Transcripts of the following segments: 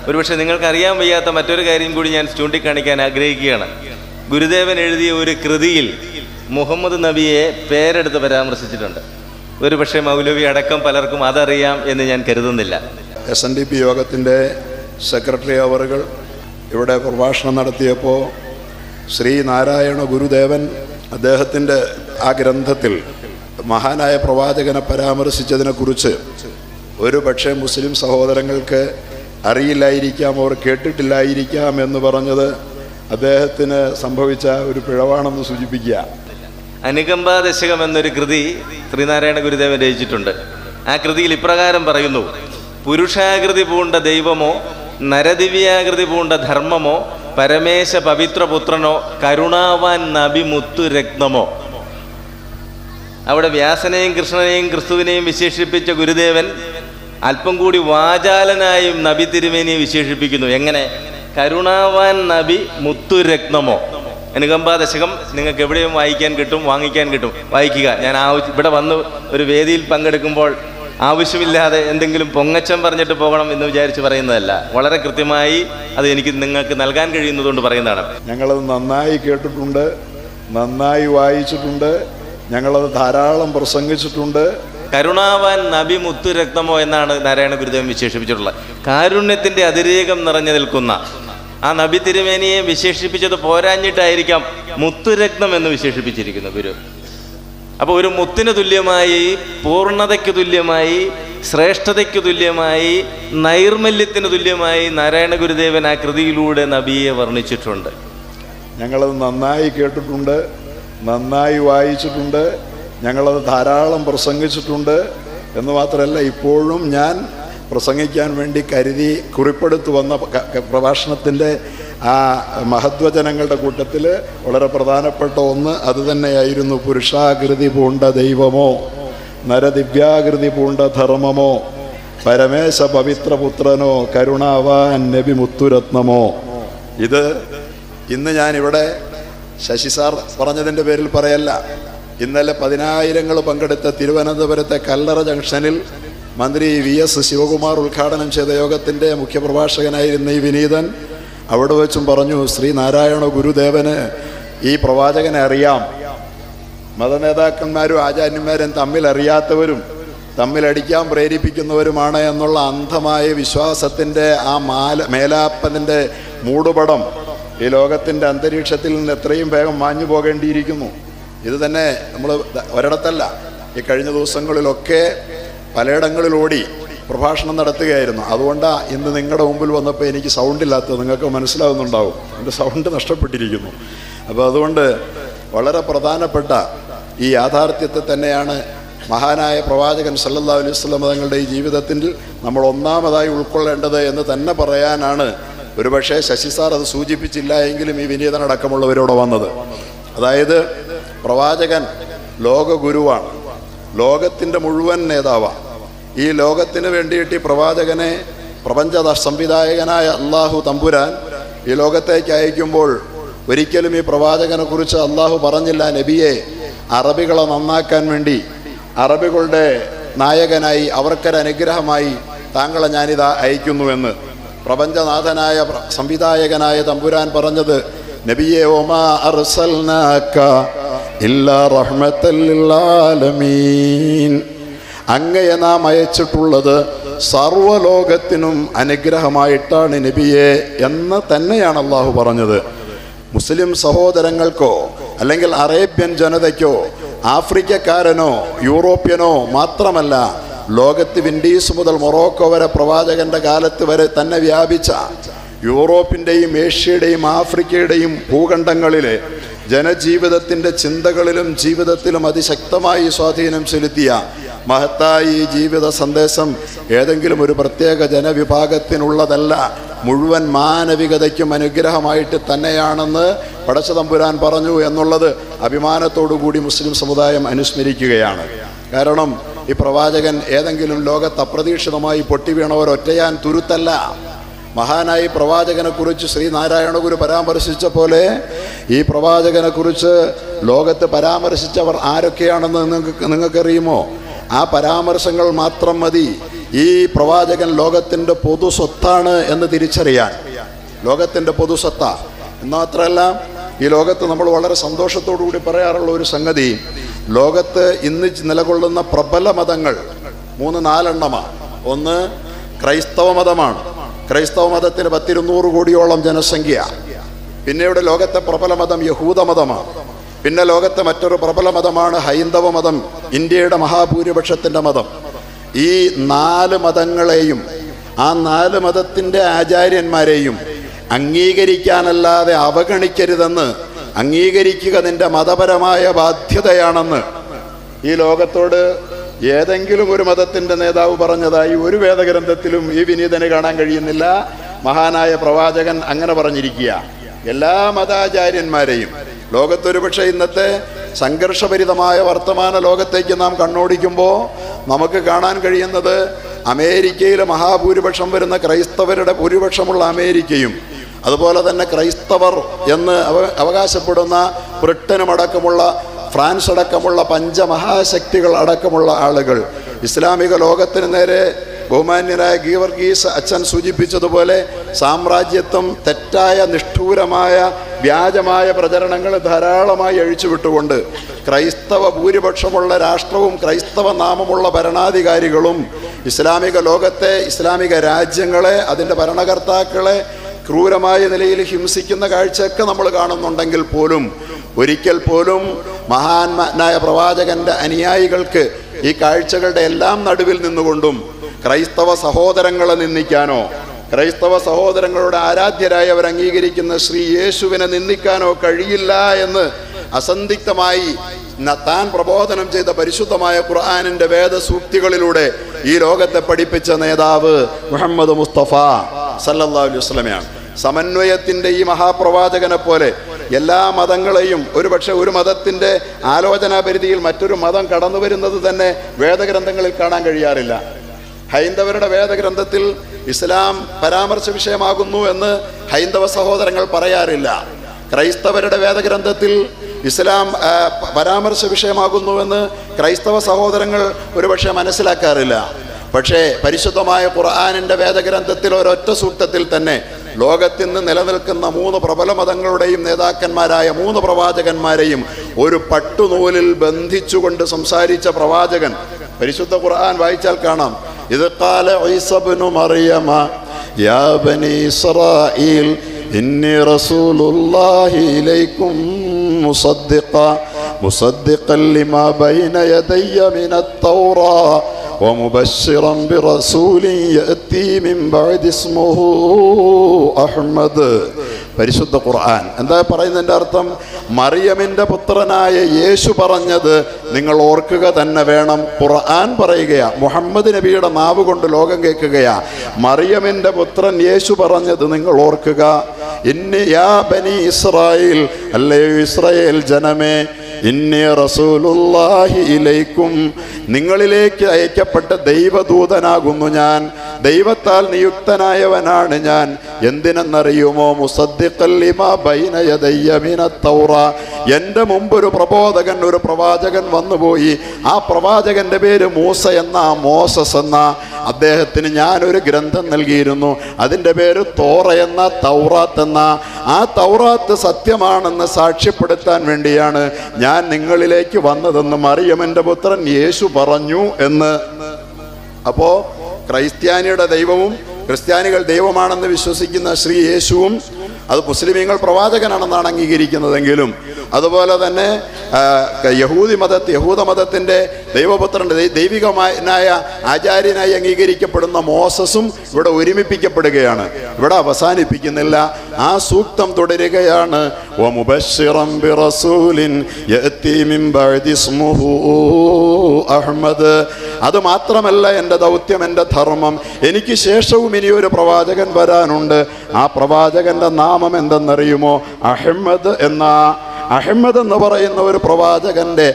ഒരുപക്ഷെ നിങ്ങൾക്കറിയാൻ വയ്യാത്ത മറ്റൊരു കാര്യം കൂടി ഞാൻ ചൂണ്ടിക്കാണിക്കാൻ ആഗ്രഹിക്കുകയാണ്. ഗുരുദേവൻ എഴുതിയ ഒരു കൃതിയിൽ മുഹമ്മദ് നബിയെ പേരെടുത്ത് പരാമർശിച്ചിട്ടുണ്ട്. ഒരുപക്ഷെ മൗലവി അടക്കം പലർക്കും അതറിയാം എന്ന് ഞാൻ കരുതുന്നില്ല. SNDP യോഗത്തിൻ്റെ സെക്രട്ടറി അവറുകൾ ഇവിടെ പ്രഭാഷണം നടത്തിയപ്പോൾ ശ്രീനാരായണ ഗുരുദേവൻ അദ്ദേഹത്തിൻ്റെ ആ ഗ്രന്ഥത്തിൽ മഹാനായ പ്രവാചകനെ പരാമർശിച്ചതിനെക്കുറിച്ച് ഒരു പക്ഷേ മുസ്ലിം സഹോദരങ്ങൾക്ക് അറിയില്ലായിരിക്കാം, അവർ കേട്ടിട്ടില്ലായിരിക്കാം എന്ന് പറഞ്ഞത് അദ്ദേഹത്തിന് സംഭവിച്ച ഒരു പിഴവാണെന്ന് സൂചിപ്പിക്കുക. അനുകമ്പാ ദശകം എന്നൊരു കൃതി ശ്രീനാരായണ ഗുരുദേവൻ രചിച്ചിട്ടുണ്ട്. ആ കൃതിയിൽ ഇപ്രകാരം പറയുന്നു: പുരുഷാകൃതി പൂണ്ട ദൈവമോ നരദിവ്യാകൃതി പൂണ്ട ധർമ്മമോ പരമേശ പവിത്രപുത്രനോ കരുണാവാൻ നബി മുത്തുരത്നമോ. അവിടെ വ്യാസനെയും കൃഷ്ണനെയും ക്രിസ്തുവിനെയും വിശേഷിപ്പിച്ച ഗുരുദേവൻ അല്പം കൂടി വാചാലനായും നബി തിരുമേനിയെ വിശേഷിപ്പിക്കുന്നു. എങ്ങനെ? കരുണാവാൻ നബി മുത്തുരത്നമോ. അനുകമ്പാ ദശകം നിങ്ങൾക്ക് എവിടെയും വായിക്കാൻ കിട്ടും, വാങ്ങിക്കാൻ കിട്ടും. വായിക്കുക. ഞാൻ ഇവിടെ വന്ന് ഒരു വേദിയിൽ പങ്കെടുക്കുമ്പോൾ ആവശ്യമില്ലാതെ എന്തെങ്കിലും പൊങ്ങച്ചം പറഞ്ഞിട്ട് പോകണം എന്ന് വിചാരിച്ച് പറയുന്നതല്ല. വളരെ കൃത്യമായി അത് എനിക്ക് നിങ്ങൾക്ക് നൽകാൻ കഴിയുന്നതുകൊണ്ട് പറയുന്നതാണ്. ഞങ്ങളത് നന്നായി കേട്ടിട്ടുണ്ട്, നന്നായി വായിച്ചിട്ടുണ്ട്, ഞങ്ങളത് ധാരാളം പ്രസംഗിച്ചിട്ടുണ്ട്. കരുണാവാൻ നബി മുത്തുരത്നമോ എന്നാണ് നാരായണ ഗുരുദേവൻ വിശേഷിപ്പിച്ചിട്ടുള്ളത്. കാരുണ്യത്തിന്റെ അതിരേകം നിറഞ്ഞു നിൽക്കുന്ന ആ നബി തിരുമേനിയെ വിശേഷിപ്പിച്ചത് പോരാഞ്ഞിട്ടായിരിക്കാം മുത്തുരത്നം എന്ന് വിശേഷിപ്പിച്ചിരിക്കുന്നു ഗുരു. അപ്പോൾ ഒരു മുത്തിന് തുല്യമായി, പൂർണ്ണതയ്ക്ക് തുല്യമായി, ശ്രേഷ്ഠതയ്ക്ക് തുല്യമായി, നൈർമല്യത്തിന് തുല്യമായി നാരായണ ഗുരുദേവൻ ആ കൃതിയിലൂടെ നബിയെ വർണ്ണിച്ചിട്ടുണ്ട്. ഞങ്ങളത് നന്നായി കേട്ടിട്ടുണ്ട്, നന്നായി വായിച്ചിട്ടുണ്ട്, ഞങ്ങളത് ധാരാളം പ്രസംഗിച്ചിട്ടുണ്ട്. എന്ന് മാത്രമല്ല, ഇപ്പോഴും ഞാൻ പ്രസംഗിക്കാൻ വേണ്ടി കരുതി കുറിപ്പെടുത്തു വന്ന പ്രഭാഷണത്തിൻ്റെ ആ മഹത്വജനങ്ങളുടെ കൂട്ടത്തിൽ വളരെ പ്രധാനപ്പെട്ട ഒന്ന് അത് തന്നെയായിരുന്നു. പുരുഷാകൃതി പൂണ്ട ദൈവമോ നരദിവ്യാകൃതി പൂണ്ട ധർമ്മമോ പരമേശ പവിത്രപുത്രനോ കരുണാവാൻ നബി മുത്തുരത്നമോ. ഇത് ഇന്ന് ഞാനിവിടെ ശശി സാർ പറഞ്ഞതിൻ്റെ പേരിൽ പറയല്ല. ഇന്നലെ 10,000 പങ്കെടുത്ത തിരുവനന്തപുരത്തെ കല്ലറ ജംഗ്ഷനിൽ മന്ത്രി VS ശിവകുമാർ ഉദ്ഘാടനം ചെയ്ത യോഗത്തിൻ്റെ മുഖ്യപ്രഭാഷകനായിരുന്ന ഈ വിനീതൻ അവിടെ വെച്ചും പറഞ്ഞു, ശ്രീനാരായണ ഗുരുദേവന് ഈ പ്രവാചകനെ അറിയാം. മതനേതാക്കന്മാരും ആചാര്യന്മാരും തമ്മിൽ അറിയാത്തവരും തമ്മിലടിക്കാൻ പ്രേരിപ്പിക്കുന്നവരുമാണ് എന്നുള്ള അന്ധമായ വിശ്വാസത്തിൻ്റെ ആ മേലാപ്പതിൻ്റെ മൂടുപടം ഈ ലോകത്തിൻ്റെ അന്തരീക്ഷത്തിൽ നിന്ന് എത്രയും വേഗം മാഞ്ഞു പോകേണ്ടിയിരിക്കുന്നു. ഇത് തന്നെ നമ്മൾ ഒരിടത്തല്ല, ഈ കഴിഞ്ഞ ദിവസങ്ങളിലൊക്കെ പലയിടങ്ങളിലോടി പ്രഭാഷണം നടത്തുകയായിരുന്നു. അതുകൊണ്ടാണ് ഇന്ന് നിങ്ങളുടെ മുമ്പിൽ വന്നപ്പോൾ എനിക്ക് സൗണ്ടില്ലാത്തത്. നിങ്ങൾക്ക് മനസ്സിലാവുന്നുണ്ടാവും, എൻ്റെ സൗണ്ട് നഷ്ടപ്പെട്ടിരിക്കുന്നു. അപ്പോൾ അതുകൊണ്ട് വളരെ പ്രധാനപ്പെട്ട ഈ യാഥാർത്ഥ്യത്തെ തന്നെയാണ് മഹാനായ പ്രവാചകൻ സല്ലല്ലാഹു അലൈഹി വസല്ലം തങ്ങളുടെ ഈ ജീവിതത്തിൽ നമ്മൾ ഒന്നാമതായി ഉൾക്കൊള്ളേണ്ടത് എന്ന് തന്നെ പറയാനാണ് ഒരുപക്ഷെ ശശി സാർ അത് സൂചിപ്പിച്ചില്ല എങ്കിലും ഈ വിനീതനടക്കമുള്ളവരോട് വന്നത്. അതായത് പ്രവാചകൻ ലോകഗുരുവാണ്, ലോകത്തിൻ്റെ മുഴുവൻ നേതാവാണ്. ഈ ലോകത്തിന് വേണ്ടിയിട്ട് ഈ പ്രവാചകനെ പ്രപഞ്ച സംവിധായകനായ അള്ളാഹു തമ്പുരാൻ ഈ ലോകത്തേക്ക് അയക്കുമ്പോൾ ഒരിക്കലും ഈ പ്രവാചകനെ കുറിച്ച് അള്ളാഹു പറഞ്ഞില്ല, നബിയെ അറബികളെ നന്നാക്കാൻ വേണ്ടി അറബികളുടെ നായകനായി അവർക്കൊരനുഗ്രഹമായി താങ്കളെ ഞാനിതാ അയക്കുന്നുവെന്ന്. പ്രപഞ്ചനാഥനായ സംവിധായകനായ തമ്പുരാൻ പറഞ്ഞത്, നബിയെ ഒമാ അർസൽനാക ഇല്ലാ റഹ്മത്തൽ ലിൽ ആലമീൻ, അങ്ങയെ നാം അയച്ചിട്ടുള്ളത് സർവ്വലോകത്തിനും അനുഗ്രഹമായിട്ടാണ് നബിയെ എന്ന് തന്നെയാണ് അള്ളാഹു പറഞ്ഞത്. മുസ്ലിം സഹോദരങ്ങൾക്കോ അല്ലെങ്കിൽ അറേബ്യൻ ജനതയ്ക്കോ ആഫ്രിക്കക്കാരനോ യൂറോപ്യനോ മാത്രമല്ല, ലോകത്ത് വിൻഡീസ് മുതൽ മൊറോക്കോ വരെ പ്രവാചകന്റെ കാലത്ത് വരെ തന്നെ വ്യാപിച്ച യൂറോപ്പിൻ്റെയും ഏഷ്യയുടെയും ആഫ്രിക്കയുടെയും ഭൂഖണ്ഡങ്ങളിലെ ജനജീവിതത്തിൻ്റെ ചിന്തകളിലും ജീവിതത്തിലും അതിശക്തമായി സ്വാധീനം ചെലുത്തിയ മഹത്തായ ഈ ജീവിത സന്ദേശം ഏതെങ്കിലും ഒരു പ്രത്യേക ജനവിഭാഗത്തിനുള്ളതല്ല, മുഴുവൻ മാനവികതയ്ക്കും അനുഗ്രഹമായിട്ട് തന്നെയാണെന്ന് പടച്ചതമ്പുരാൻ പറഞ്ഞു എന്നുള്ളത് അഭിമാനത്തോടുകൂടി മുസ്ലിം സമുദായം അനുസ്മരിക്കുകയാണ്. കാരണം ഈ പ്രവാചകൻ ഏതെങ്കിലും ലോകത്ത് അപ്രതീക്ഷിതമായി പൊട്ടിവീണ ഒരൊറ്റയാൻ തുരുത്തല്ല. മഹാനായി പ്രവാചകനെ കുറിച്ച് ശ്രീനാരായണ ഗുരു പരാമർശിച്ച പോലെ ഈ പ്രവാചകനെ കുറിച്ച് ലോകത്ത് പരാമർശിച്ചവർ ആരൊക്കെയാണെന്ന് നിങ്ങൾക്കറിയുമോ? ആ പരാമർശങ്ങൾ മാത്രം മതി ഈ പ്രവാചകൻ ലോകത്തിൻ്റെ പൊതു സ്വത്താണ് എന്ന് തിരിച്ചറിയാൻ, ലോകത്തിൻ്റെ പൊതു സ്വത്ത എന്നുമാത്രമല്ല, ഈ ലോകത്ത് നമ്മൾ വളരെ സന്തോഷത്തോടു കൂടി പറയാറുള്ള ഒരു സംഗതി, ലോകത്ത് ഇന്ന് നിലകൊള്ളുന്ന പ്രബല മതങ്ങൾ 3-4 ഒന്ന് ക്രൈസ്തവ മതമാണ്. ക്രൈസ്തവ മതത്തിന് 200 കോടിയോളം ജനസംഖ്യ. പിന്നീട് ലോകത്തെ പ്രബല മതം യഹൂദ മതമാണ്. പിന്നെ ലോകത്തെ മറ്റൊരു പ്രബല മതമാണ് ഹൈന്ദവ മതം, ഇന്ത്യയുടെ മഹാഭൂരിപക്ഷത്തിൻ്റെ മതം. ഈ 4 മതങ്ങളെയും ആ 4 മതത്തിൻ്റെ ആചാര്യന്മാരെയും അംഗീകരിക്കാനല്ലാതെ അവഗണിക്കരുതെന്ന്, അംഗീകരിക്കുക നിന്റെ മതപരമായ ബാധ്യതയാണെന്ന് ഈ ലോകത്തോട് ഏതെങ്കിലും ഒരു മതത്തിൻ്റെ നേതാവ് പറഞ്ഞതായി ഒരു വേദഗ്രന്ഥത്തിലും ഈ വിനീതന് കാണാൻ കഴിയുന്നില്ല. മഹാനായ പ്രവാചകൻ അങ്ങനെ പറഞ്ഞിരിക്കുക. എല്ലാ മതാചാര്യന്മാരെയും ലോകത്തൊരു പക്ഷേ ഇന്നത്തെ സംഘർഷഭരിതമായ വർത്തമാന ലോകത്തേക്ക് നാം കണ്ണോടിക്കുമ്പോൾ നമുക്ക് കാണാൻ കഴിയുന്നത് അമേരിക്കയിലെ മഹാഭൂരിപക്ഷം വരുന്ന ക്രൈസ്തവരുടെ ഭൂരിപക്ഷമുള്ള അമേരിക്കയും അതുപോലെ തന്നെ ക്രൈസ്തവർ എന്ന് അവകാശപ്പെടുന്ന ബ്രിട്ടനുമടക്കമുള്ള ഫ്രാൻസ് അടക്കമുള്ള പഞ്ചമഹാശക്തികൾ അടക്കമുള്ള ആളുകൾ ഇസ്ലാമിക ലോകത്തിന് നേരെ ബഹുമാന്യനായ ഗീവർഗീസ് അച്ഛൻ സൂചിപ്പിച്ചതുപോലെ സാമ്രാജ്യത്വം, തെറ്റായ നിഷ്ഠൂരമായ വ്യാജമായ പ്രചരണങ്ങൾ ധാരാളമായി അഴിച്ചുവിട്ടുകൊണ്ട് ക്രൈസ്തവ ഭൂരിപക്ഷമുള്ള രാഷ്ട്രവും ക്രൈസ്തവ നാമമുള്ള ഭരണാധികാരികളും ഇസ്ലാമിക ലോകത്തെ, ഇസ്ലാമിക രാജ്യങ്ങളെ, അതിൻ്റെ ഭരണകർത്താക്കളെ ക്രൂരമായ നിലയിൽ ഹിംസിക്കുന്ന കാഴ്ചയൊക്കെ നമ്മൾ കാണുന്നുണ്ടെങ്കിൽ പോലും ഒരിക്കൽ പോലും മഹാനായ പ്രവാചകന്റെ അനുയായികൾക്ക് ഈ കാഴ്ചകളുടെ എല്ലാം നടുവിൽ നിന്നുകൊണ്ടും ക്രൈസ്തവ സഹോദരങ്ങളെ നിന്ദിക്കാനോ, ക്രൈസ്തവ സഹോദരങ്ങളുടെ ആരാധ്യരായവർ അംഗീകരിക്കുന്ന ശ്രീ യേശുവിനെ നിന്ദിക്കാനോ കഴിയില്ല എന്ന് അസന്ദിഗ്ധമായി താൻ പ്രബോധനം ചെയ്ത പരിശുദ്ധമായ ഖുർആനിന്റെ വേദസൂക്തികളിലൂടെ ഈ ലോകത്തെ പഠിപ്പിച്ച നേതാവ് മുഹമ്മദ് മുസ്തഫ സല്ലല്ലാഹു അലൈഹി വസല്ലമയാണ്. സമന്വയത്തിന്റെ ഈ മഹാപ്രവാചകനെ പോലെ എല്ലാ മതങ്ങളെയും, ഒരുപക്ഷെ ഒരു മതത്തിന്റെ ആലോചനാ പരിധിയിൽ മറ്റൊരു മതം കടന്നു വരുന്നത് തന്നെ വേദഗ്രന്ഥങ്ങളിൽ കാണാൻ കഴിയാറില്ല. ഹൈന്ദവരുടെ വേദഗ്രന്ഥത്തിൽ ഇസ്ലാം പരാമർശ വിഷയമാകുന്നു എന്ന് ഹൈന്ദവ സഹോദരങ്ങൾ പറയാറില്ല. ക്രൈസ്തവരുടെ വേദഗ്രന്ഥത്തിൽ ഇസ്ലാം പരാമർശ വിഷയമാകുന്നുവെന്ന് ക്രൈസ്തവ സഹോദരങ്ങൾ ഒരുപക്ഷെ മനസ്സിലാക്കാറില്ല. പക്ഷേ പരിശുദ്ധമായ ഖുർആനിന്റെ വേദഗ്രന്ഥത്തിൽ ഒരൊറ്റ സൂക്തത്തിൽ തന്നെ ലോകത്തിന്ന് നിലനിൽക്കുന്ന 3 പ്രബല മതങ്ങളുടെയും നേതാക്കന്മാരായ 3 പ്രവാചകന്മാരെയും ഒരു പട്ടുനൂലിൽ ബന്ധിച്ചുകൊണ്ട് സംസാരിച്ച പ്രവാചകൻ പരിശുദ്ധ ഖുർആൻ വായിച്ചാൽ കാണാം. ഇത് ഖാല ഈസ ഇബ്നു മറിയമ യാ ബനി ഇസ്രായീൽ ഇന്നി റസൂലുള്ളാഹി ഇലൈക്കും മുസദ്ദിഖൻ ലിമാ ബൈന യദയ്യ മിനത്ത് തൗറാ ومبشرا برسول يأتي من بعد اسمه أحمد. പരിശുദ്ധ ഖുർആൻ എന്താ പറയുന്നതിൻ്റെ അർത്ഥം? മറിയമിൻ്റെ പുത്രനായ യേശു പറഞ്ഞത് നിങ്ങൾ ഓർക്കുക തന്നെ വേണം. ഖുർആൻ പറയുകയാ, മുഹമ്മദ് നബിയുടെ നാവ് കൊണ്ട് ലോകം കേൾക്കുകയാ. മറിയമിൻ്റെ പുത്രൻ യേശു പറഞ്ഞത് നിങ്ങൾ ഓർക്കുക. ഇന്നി യാ ബനി ഇസ്രായേൽ, അല്ലയോ ഇസ്രായേൽ ജനമേ, ഇന്നി റസൂലുള്ളാഹി ഇലൈക്കും, നിങ്ങളിലേക്ക് അയക്കപ്പെട്ട ദൈവദൂതനാകുന്നു ഞാൻ, ദൈവത്താൽ നിയുക്തനായവനാണ് ഞാൻ. എന്തിനെന്നറിയുമോ? മുസദ്ദിഖൻ ലിമാ ബൈന യദയ്യ മിനത്ത് തൗറാ, എൻ്റെ മുമ്പൊരു പ്രബോധകൻ, ഒരു പ്രവാചകൻ വന്നുപോയി. ആ പ്രവാചകന്റെ പേര് മൂസ എന്ന, മോസസ് എന്ന. അദ്ദേഹത്തിന് ഞാനൊരു ഗ്രന്ഥം നൽകിയിരുന്നു, അതിൻ്റെ പേര് തോറ എന്ന, തൗറാത്ത് എന്ന. ആ തൗറാത്ത് സത്യമാണെന്ന് സാക്ഷ്യപ്പെടുത്താൻ വേണ്ടിയാണ് ഞാൻ നിങ്ങളിലേക്ക് വന്നതെന്ന് മറിയമിൻ്റെ പുത്രൻ യേശു പറഞ്ഞു എന്ന്. അപ്പോ ക്രൈസ്ത്യാനിയുടെ ദൈവവും ക്രിസ്ത്യാനികൾ ദൈവമാണെന്ന് വിശ്വസിക്കുന്ന ശ്രീ യേശുവും അത് മുസ്ലിമീങ്ങൾ പ്രവാചകനാണെന്നാണ് അംഗീകരിക്കുന്നതെങ്കിലും അതുപോലെ തന്നെ യഹൂദ മതത്തിൻ്റെ ദൈവപുത്രൻ്റെ ദൈവികമായ ആചാര്യനായി അംഗീകരിക്കപ്പെടുന്ന മോസസും ഇവിടെ ഒരുമിപ്പിക്കപ്പെടുകയാണ്. ഇവിടെ അവസാനിപ്പിക്കുന്നില്ല, ആ സൂക്തം തുടരുകയാണ്. വമുബശ്ശിറൻ ബിറസൂലിൻ യഅതി മിൻ ബഅദി ഇസ്മുഹു അഹ്മദ്. അത് മാത്രമല്ല എൻ്റെ ദൗത്യം, എൻ്റെ ധർമ്മം, എനിക്ക് ശേഷവും ഇനിയൊരു പ്രവാചകൻ വരാനുണ്ട്. ആ പ്രവാചകന്റെ നാമം എന്തെന്നറിയുമോ? അഹ്മദ് എന്ന. അഹ്മദ് എന്ന് പറയുന്ന ഒരു പ്രവാചകന്റെ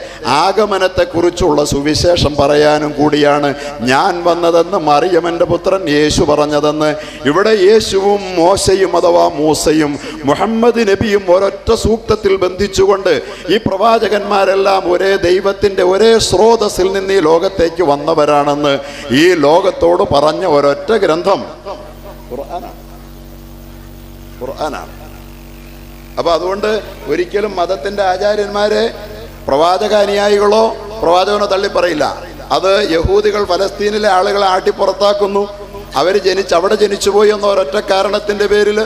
ആഗമനത്തെക്കുറിച്ചുള്ള സുവിശേഷം പറയാനും കൂടിയാണ് ഞാൻ വന്നതെന്ന് മറിയമന്റെ പുത്രൻ യേശു പറഞ്ഞതെന്ന്. ഇവിടെ യേശുവും മോശയും അഥവാ മൂസയും മുഹമ്മദ് നബിയും ഒരൊറ്റ സൂക്തത്തിൽ ബന്ധിച്ചുകൊണ്ട് ഈ പ്രവാചകന്മാരെല്ലാം ഒരേ ദൈവത്തിന്റെ ഒരേ സ്രോതസ്സിൽ നിന്ന് ഈ ലോകത്തേക്ക് വന്നവരാണെന്ന് ഈ ലോകത്തോട് പറഞ്ഞ ഒരൊറ്റ ഗ്രന്ഥം ഖുർആനാണ്. അപ്പൊ അതുകൊണ്ട് ഒരിക്കലും മതത്തിന്റെ ആചാര്യന്മാരെ പ്രവാചക അനുയായികളോ പ്രവാചകനോ തള്ളിപ്പറയില്ല. അത് യഹൂദികൾ ഫലസ്തീനിലെ ആളുകളെ ആട്ടിപ്പുറത്താക്കുന്നു, അവർ അവിടെ ജനിച്ചുപോയി എന്ന ഒരൊറ്റ കാരണത്തിന്റെ പേരിൽ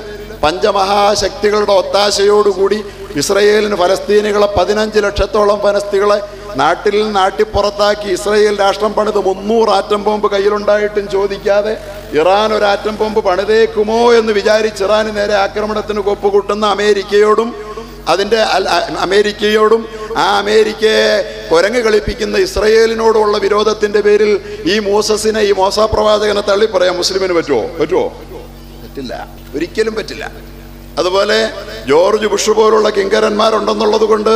പഞ്ചമഹാശക്തികളുടെ ഒത്താശയോടുകൂടി ഇസ്രയേലിന് ഫലസ്തീനികളെ 15 ലക്ഷത്തോളം ഫലസ്തീനികളെ നാട്ടിൽ നാട്ടിപ്പുറത്താക്കി ഇസ്രയേൽ രാഷ്ട്രം പണിത് 300 ആറ്റം ബോംബ് കയ്യിലുണ്ടായിട്ടും ചോദിക്കാതെ ഇറാൻ ഒരു ആറ്റം ബോംബ് പണിതേക്കുമോ എന്ന് വിചാരിച്ച് ഇറാന് നേരെ ആക്രമണത്തിന് കൊപ്പുകൂട്ടുന്ന അമേരിക്കയോടും ആ അമേരിക്കയെ കുരങ്ങ് കളിപ്പിക്കുന്ന ഇസ്രയേലിനോടുള്ള വിരോധത്തിന്റെ പേരിൽ ഈ മോസ പ്രവാചകനെ തള്ളിപ്പറയാൻ മുസ്ലിമിന് പറ്റുമോ? പറ്റില്ല, ഒരിക്കലും പറ്റില്ല. അതുപോലെ ജോർജ് ബുഷ് പോലുള്ള കിങ്കരന്മാരുണ്ടെന്നുള്ളത് കൊണ്ട്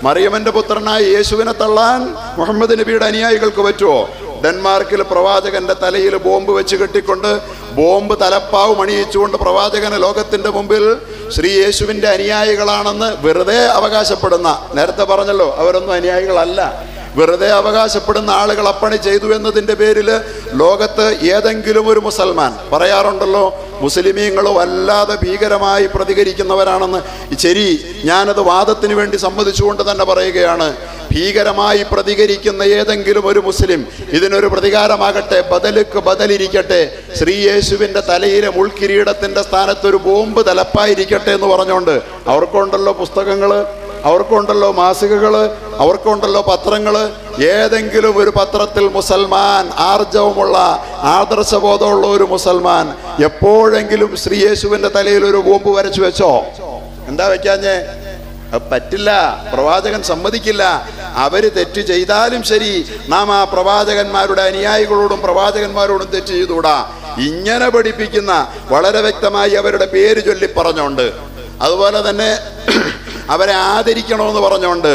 മറിയമ്മന്റെ പുത്രനായ യേശുവിനെ തള്ളാൻ മുഹമ്മദ് നബിയുടെ അനുയായികൾക്ക് പറ്റുമോ? ഡെൻമാർക്കിൽ പ്രവാചകന്റെ തലയിൽ ബോംബ് വെച്ച് കെട്ടിക്കൊണ്ട് ബോംബ് തലപ്പാവ് മണിയിച്ചുകൊണ്ട് പ്രവാചകനെ ലോകത്തിന്റെ മുമ്പിൽ ശ്രീ യേശുവിന്റെ അനുയായികളാണെന്ന് വെറുതെ അവകാശപ്പെടുന്ന, നേരത്തെ പറഞ്ഞല്ലോ അവരൊന്നും അനുയായികളല്ല, വെറുതെ അവകാശപ്പെടുന്ന ആളുകൾ അപ്പണി ചെയ്തു എന്നതിൻ്റെ പേരിൽ ലോകത്ത് ഏതെങ്കിലും ഒരു മുസൽമാൻ പറയാറുണ്ടല്ലോ മുസ്ലിമീങ്ങൾ വല്ലാതെ ഭീകരമായി പ്രതികരിക്കുന്നവരാണെന്ന്. ശരി, ഞാനത് വാദത്തിന് വേണ്ടി സമ്മതിച്ചുകൊണ്ട് തന്നെ പറയുകയാണ്. ഭീകരമായി പ്രതികരിക്കുന്ന ഏതെങ്കിലും ഒരു മുസ്ലിം ഇതിനൊരു പ്രതികാരമാകട്ടെ, ബദലുക്ക് ബദലിരിക്കട്ടെ, ശ്രീ യേശുവിൻ്റെ തലയിലെ മുൾക്കിരീടത്തിൻ്റെ സ്ഥാനത്തൊരു ബോംബ് തലപ്പായിരിക്കട്ടെ എന്ന് പറഞ്ഞുകൊണ്ട് അവർക്കുണ്ടല്ലോ പുസ്തകങ്ങൾ, അവർക്കുണ്ടല്ലോ മാസികകൾ, അവർക്കുണ്ടല്ലോ പത്രങ്ങൾ. ഏതെങ്കിലും ഒരു പത്രത്തിൽ മുസൽമാൻ, ആർജവമുള്ള ആദർശബോധമുള്ള ഒരു മുസൽമാൻ എപ്പോഴെങ്കിലും ശ്രീ യേശുവിൻ്റെ തലയിൽ ഒരു ബോംബ് വരച്ചു വെച്ചോ? എന്താ വെക്കാഞ്ഞേ? പറ്റില്ല, പ്രവാചകൻ സമ്മതിക്കില്ല. അവര് തെറ്റ് ചെയ്താലും ശരി, നാം ആ പ്രവാചകന്മാരുടെ അനുയായികളോടും പ്രവാചകന്മാരോടും തെറ്റ് ചെയ്തുകൂടാ. ഇങ്ങനെ പഠിപ്പിക്കുന്ന വളരെ വ്യക്തമായി അവരുടെ പേര് ചൊല്ലി പറഞ്ഞോണ്ട്, അതുപോലെ തന്നെ അവരെ ആദരിക്കണമെന്ന് പറഞ്ഞുകൊണ്ട്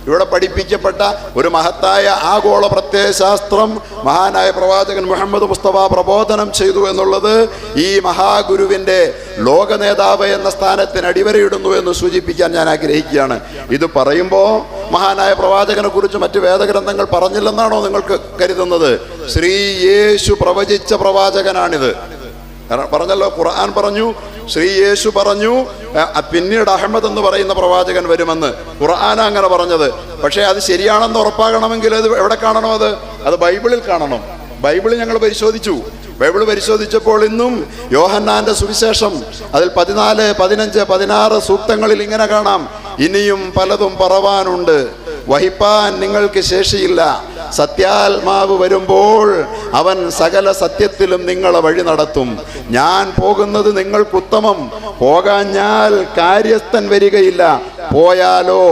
ഇവിടെ പഠിപ്പിക്കപ്പെട്ട ഒരു മഹത്തായ ആഗോള പ്രത്യയശാസ്ത്രം മഹാനായ പ്രവാചകൻ മുഹമ്മദ് മുസ്തഫ പ്രബോധനം ചെയ്തു എന്നുള്ളത് ഈ മഹാഗുരുവിൻ്റെ ലോക നേതാവ് എന്ന സ്ഥാനത്തിന് അടിവരയിടുന്നു എന്ന് സൂചിപ്പിക്കാൻ ഞാൻ ആഗ്രഹിക്കുകയാണ്. ഇത് പറയുമ്പോൾ മഹാനായ പ്രവാചകനെ കുറിച്ച് മറ്റ് വേദഗ്രന്ഥങ്ങൾ പറഞ്ഞില്ലെന്നാണോ നിങ്ങൾക്ക് കരുതുന്നത്? ശ്രീ യേശു പ്രവചിച്ച പ്രവാചകനാണിത്. പറഞ്ഞല്ലോ, ഖുർആൻ പറഞ്ഞു, ശ്രീ യേശു പറഞ്ഞു, പിന്നീട് അഹമ്മദ് എന്ന് പറയുന്ന പ്രവാചകൻ വരുമെന്ന്. ഖുർആൻ അങ്ങനെ പറഞ്ഞത്. പക്ഷേ അത് ശരിയാണെന്ന് ഉറപ്പാകണമെങ്കിൽ അത് എവിടെ കാണണം? അത് ബൈബിളിൽ കാണണം. ബൈബിൾ ഞങ്ങൾ പരിശോധിച്ചു. ബൈബിൾ പരിശോധിച്ചപ്പോൾ ഇന്നും യോഹന്നാന്റെ സുവിശേഷം അതിൽ 14, 15, 16 സൂക്തങ്ങളിൽ ഇങ്ങനെ കാണാം: ഇനിയും പലതും പറവാനുണ്ട്, വഹിപ്പാൻ നിങ്ങൾക്ക് ശേഷിയില്ല. സത്യാത്മാവ് വരുമ്പോൾ അവൻ സകല സത്യത്തിലും നിങ്ങളെ വഴി നടത്തും. ഞാൻ പോകുന്നത് നിങ്ങൾക്കുത്തമം, പോകാഞ്ഞാൽ കാര്യസ്ഥൻ വരികയില്ല. പോയാലോ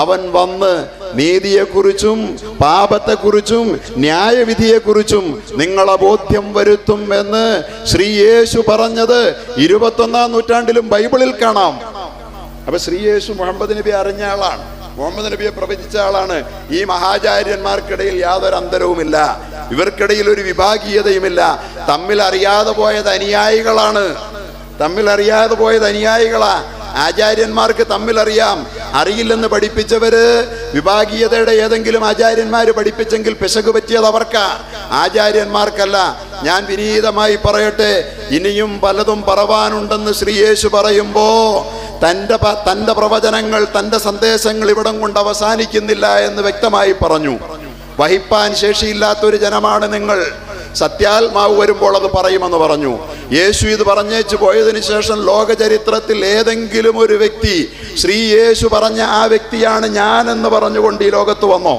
അവൻ വന്ന് നീതിയെക്കുറിച്ചും പാപത്തെക്കുറിച്ചും ന്യായവിധിയെക്കുറിച്ചും നിങ്ങളെ ബോധ്യം വരുത്തും എന്ന് ശ്രീ യേശു പറഞ്ഞത് 21-ാം നൂറ്റാണ്ടിലും ബൈബിളിൽ കാണാം. അപ്പൊ ശ്രീ യേശു മുഹമ്മദ് നബി അറിഞ്ഞ ആളാണ്, മുഹമ്മദ് നബിയെ പ്രവചിച്ച ആളാണ്. ഈ മഹാചാര്യന്മാർക്കിടയിൽ യാതൊരു അന്തരവുമില്ല, ഇവർക്കിടയിൽ ഒരു വിഭാഗീയതയുമില്ല. തമ്മിൽ അറിയാതെ പോയത് അനുയായികളാ. ആചാര്യന്മാർക്ക് തമ്മിലറിയാം, അറിയില്ലെന്ന് പഠിപ്പിച്ചവര് വിഭാഗീയതയുടെ ഏതെങ്കിലും ആചാര്യന്മാര് പഠിപ്പിച്ചെങ്കിൽ പിശക് പറ്റിയത് അവർക്കാ, ആചാര്യന്മാർക്കല്ല. ഞാൻ വിനീതമായി പറയട്ടെ, ഇനിയും പലതും പറവാനുണ്ടെന്ന് ശ്രീ യേശു പറയുമ്പോ തൻ്റെ പ്രവചനങ്ങൾ, തൻ്റെ സന്ദേശങ്ങൾ ഇവിടം കൊണ്ട് അവസാനിക്കുന്നില്ല എന്ന് വ്യക്തമായി പറഞ്ഞു. വഹിപ്പാൻ ശേഷിയില്ലാത്തൊരു ജനമാണ് നിങ്ങൾ. സത്യാത്മാവ് വരുമ്പോൾ അത് പറയുമെന്ന് പറഞ്ഞു. യേശു ഇത് പറഞ്ഞേച്ചു പോയതിനു ശേഷം ലോക ചരിത്രത്തിൽ ഏതെങ്കിലും ഒരു വ്യക്തി ശ്രീ യേശു പറഞ്ഞ ആ വ്യക്തിയാണ് ഞാൻ എന്ന് പറഞ്ഞുകൊണ്ട് ഈ ലോകത്ത് വന്നോ?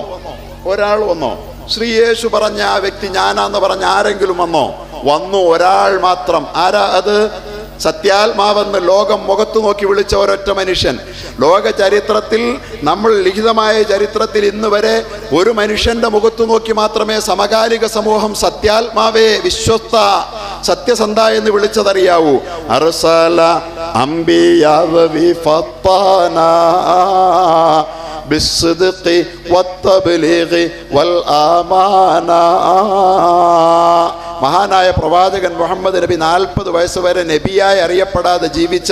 ഒരാൾ വന്നോ? ശ്രീ യേശു പറഞ്ഞ ആ വ്യക്തി ഞാനാന്ന് പറഞ്ഞ ആരെങ്കിലും വന്നു? ഒരാൾ മാത്രം. ആരാ അത്? സത്യാത്മാവെന്ന് ലോകം മുഖത്തു നോക്കി വിളിച്ച ഒരൊറ്റ മനുഷ്യൻ. ലോക ചരിത്രത്തിൽ, നമ്മൾ ലിഖിതമായ ചരിത്രത്തിൽ ഇന്ന് വരെ ഒരു മനുഷ്യന്റെ മുഖത്തു നോക്കി മാത്രമേ സമകാലിക സമൂഹം സത്യാത്മാവെ, വിശ്വസ്ത, സത്യസന്ധ എന്ന് വിളിച്ചതറിയാവൂ. അർസല അംബിയാവി ഫത്താന ബിസ്സിദ്ഖി വത്തബ്ലീഗി വൽ ആമാന. മഹാനായ പ്രവാചകൻ മുഹമ്മദ് നബി 40 വയസ്സ് വരെ നബിയായി അറിയപ്പെടാതെ ജീവിച്ച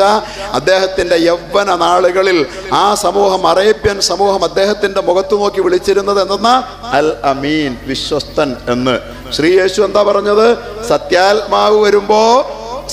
അദ്ദേഹത്തിൻ്റെ യൗവന നാളുകളിൽ ആ സമൂഹം, അറേബ്യൻ സമൂഹം അദ്ദേഹത്തിൻ്റെ മുഖത്തു നോക്കി വിളിച്ചിരുന്നത് എന്തെന്നാ? അൽ അമീൻ, വിശ്വസ്തൻ എന്ന്. ശ്രീ യേശു എന്താ പറഞ്ഞത്? സത്യാത്മാവ് വരുമ്പോ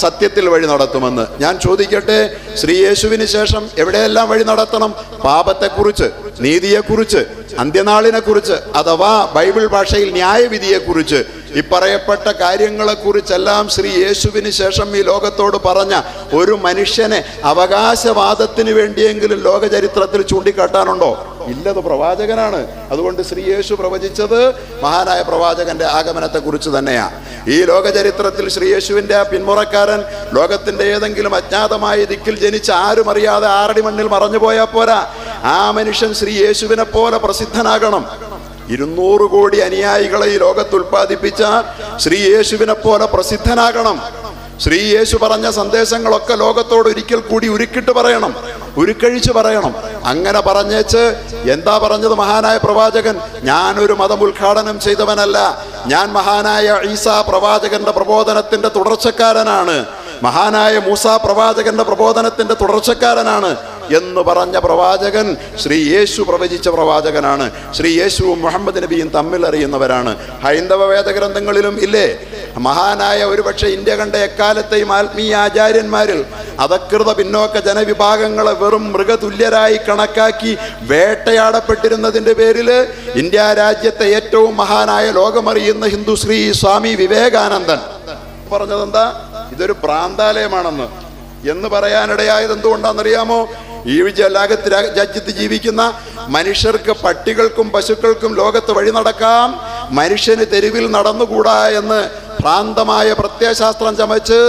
സത്യത്തിൽ വഴി നടത്തുമെന്ന്. ഞാൻ ചോദിക്കട്ടെ, ശ്രീ യേശുവിന് ശേഷം എവിടെയെല്ലാം വഴി നടത്തണം? പാപത്തെക്കുറിച്ച്, നീതിയെക്കുറിച്ച്, അന്ത്യനാളിനെക്കുറിച്ച്, അഥവാ ബൈബിൾ ഭാഷയിൽ ന്യായവിധിയെക്കുറിച്ച്, ഈ പറയപ്പെട്ട കാര്യങ്ങളെക്കുറിച്ചെല്ലാം ശ്രീ യേശുവിന് ശേഷം ഈ ലോകത്തോട് പറഞ്ഞ ഒരു മനുഷ്യനെ അവകാശവാദത്തിന് വേണ്ടിയെങ്കിലും ലോക ചരിത്രത്തിൽ ചൂണ്ടിക്കാട്ടാനുണ്ടോ? ഇല്ലത് പ്രവാചകനാണ്. അതുകൊണ്ട് ശ്രീ യേശു പ്രവചിച്ചത് മഹാനായ പ്രവാചകന്റെ ആഗമനത്തെക്കുറിച്ച് തന്നെയാണ്. ഈ ലോക ചരിത്രത്തിൽ ശ്രീ യേശുവിൻ്റെ ആ പിന്മുറക്കാരൻ ലോകത്തിന്റെ ഏതെങ്കിലും അജ്ഞാതമായ ദിക്കിൽ ജനിച്ച് ആരും അറിയാതെ ആറടി മണ്ണിൽ മറഞ്ഞു പോയാൽ പോരാ. ആ മനുഷ്യൻ ശ്രീ യേശുവിനെ പോലെ പ്രസിദ്ധനാകണം. 200 കോടി അനുയായികളെ ഈ ലോകത്ത് ഉൽപ്പാദിപ്പിച്ച ശ്രീ യേശുവിനെ പോലെ പ്രസിദ്ധനാകണം. ശ്രീ യേശു പറഞ്ഞ സന്ദേശങ്ങളൊക്കെ ലോകത്തോട് ഒരിക്കൽ കൂടി ഉരുക്കിട്ട് പറയണം, ഉരുക്കഴിച്ച് പറയണം. അങ്ങനെ പറഞ്ഞേച്ച് എന്താ പറഞ്ഞത് മഹാനായ പ്രവാചകൻ? ഞാനൊരു മതം ഉദ്ഘാടനം ചെയ്തവനല്ല, ഞാൻ മഹാനായ ഈസാ പ്രവാചകന്റെ പ്രബോധനത്തിന്റെ തുടർച്ചക്കാരനാണ്, മഹാനായ മൂസാ പ്രവാചകന്റെ പ്രബോധനത്തിന്റെ തുടർച്ചക്കാരനാണ് എന്ന് പറഞ്ഞ പ്രവാചകൻ ശ്രീ യേശു പ്രവചിച്ച പ്രവാചകനാണ്. ശ്രീ യേശുവും മുഹമ്മദ് നബിയും തമ്മിൽ അറിയുന്നവരാണ്. ഹൈന്ദവ വേദഗ്രന്ഥങ്ങളിലും ഇല്ലേ മഹാനായ ഒരുപക്ഷെ ഇന്ത്യ കണ്ട എക്കാലത്തെയും ആത്മീയ ആചാര്യന്മാരിൽ അധകൃത പിന്നോക്ക ജനവിഭാഗങ്ങളെ വെറും മൃഗതുല്യരായി കണക്കാക്കി വേട്ടയാടപ്പെട്ടിരുന്നതിൻ്റെ പേരിൽ ഇന്ത്യ രാജ്യത്തെ ഏറ്റവും മഹാനായ ലോകമറിയുന്ന ഹിന്ദു ശ്രീ സ്വാമി വിവേകാനന്ദൻ പറഞ്ഞതെന്താ? ഇതൊരു ഭ്രാന്താലയമാണെന്ന്. എന്ന് പറയാനിടയായത് എന്തുകൊണ്ടാണെന്നറിയാമോ? ഈ രാജ്യത്ത് ജീവിക്കുന്ന മനുഷ്യർക്ക്, പട്ടികൾക്കും പശുക്കൾക്കും ലോകത്ത് വഴി നടക്കാം, മനുഷ്യന് തെരുവിൽ നടന്നുകൂടാ എന്ന് ഭ്രാന്തമായ പ്രത്യയശാസ്ത്രം ചമച്ച്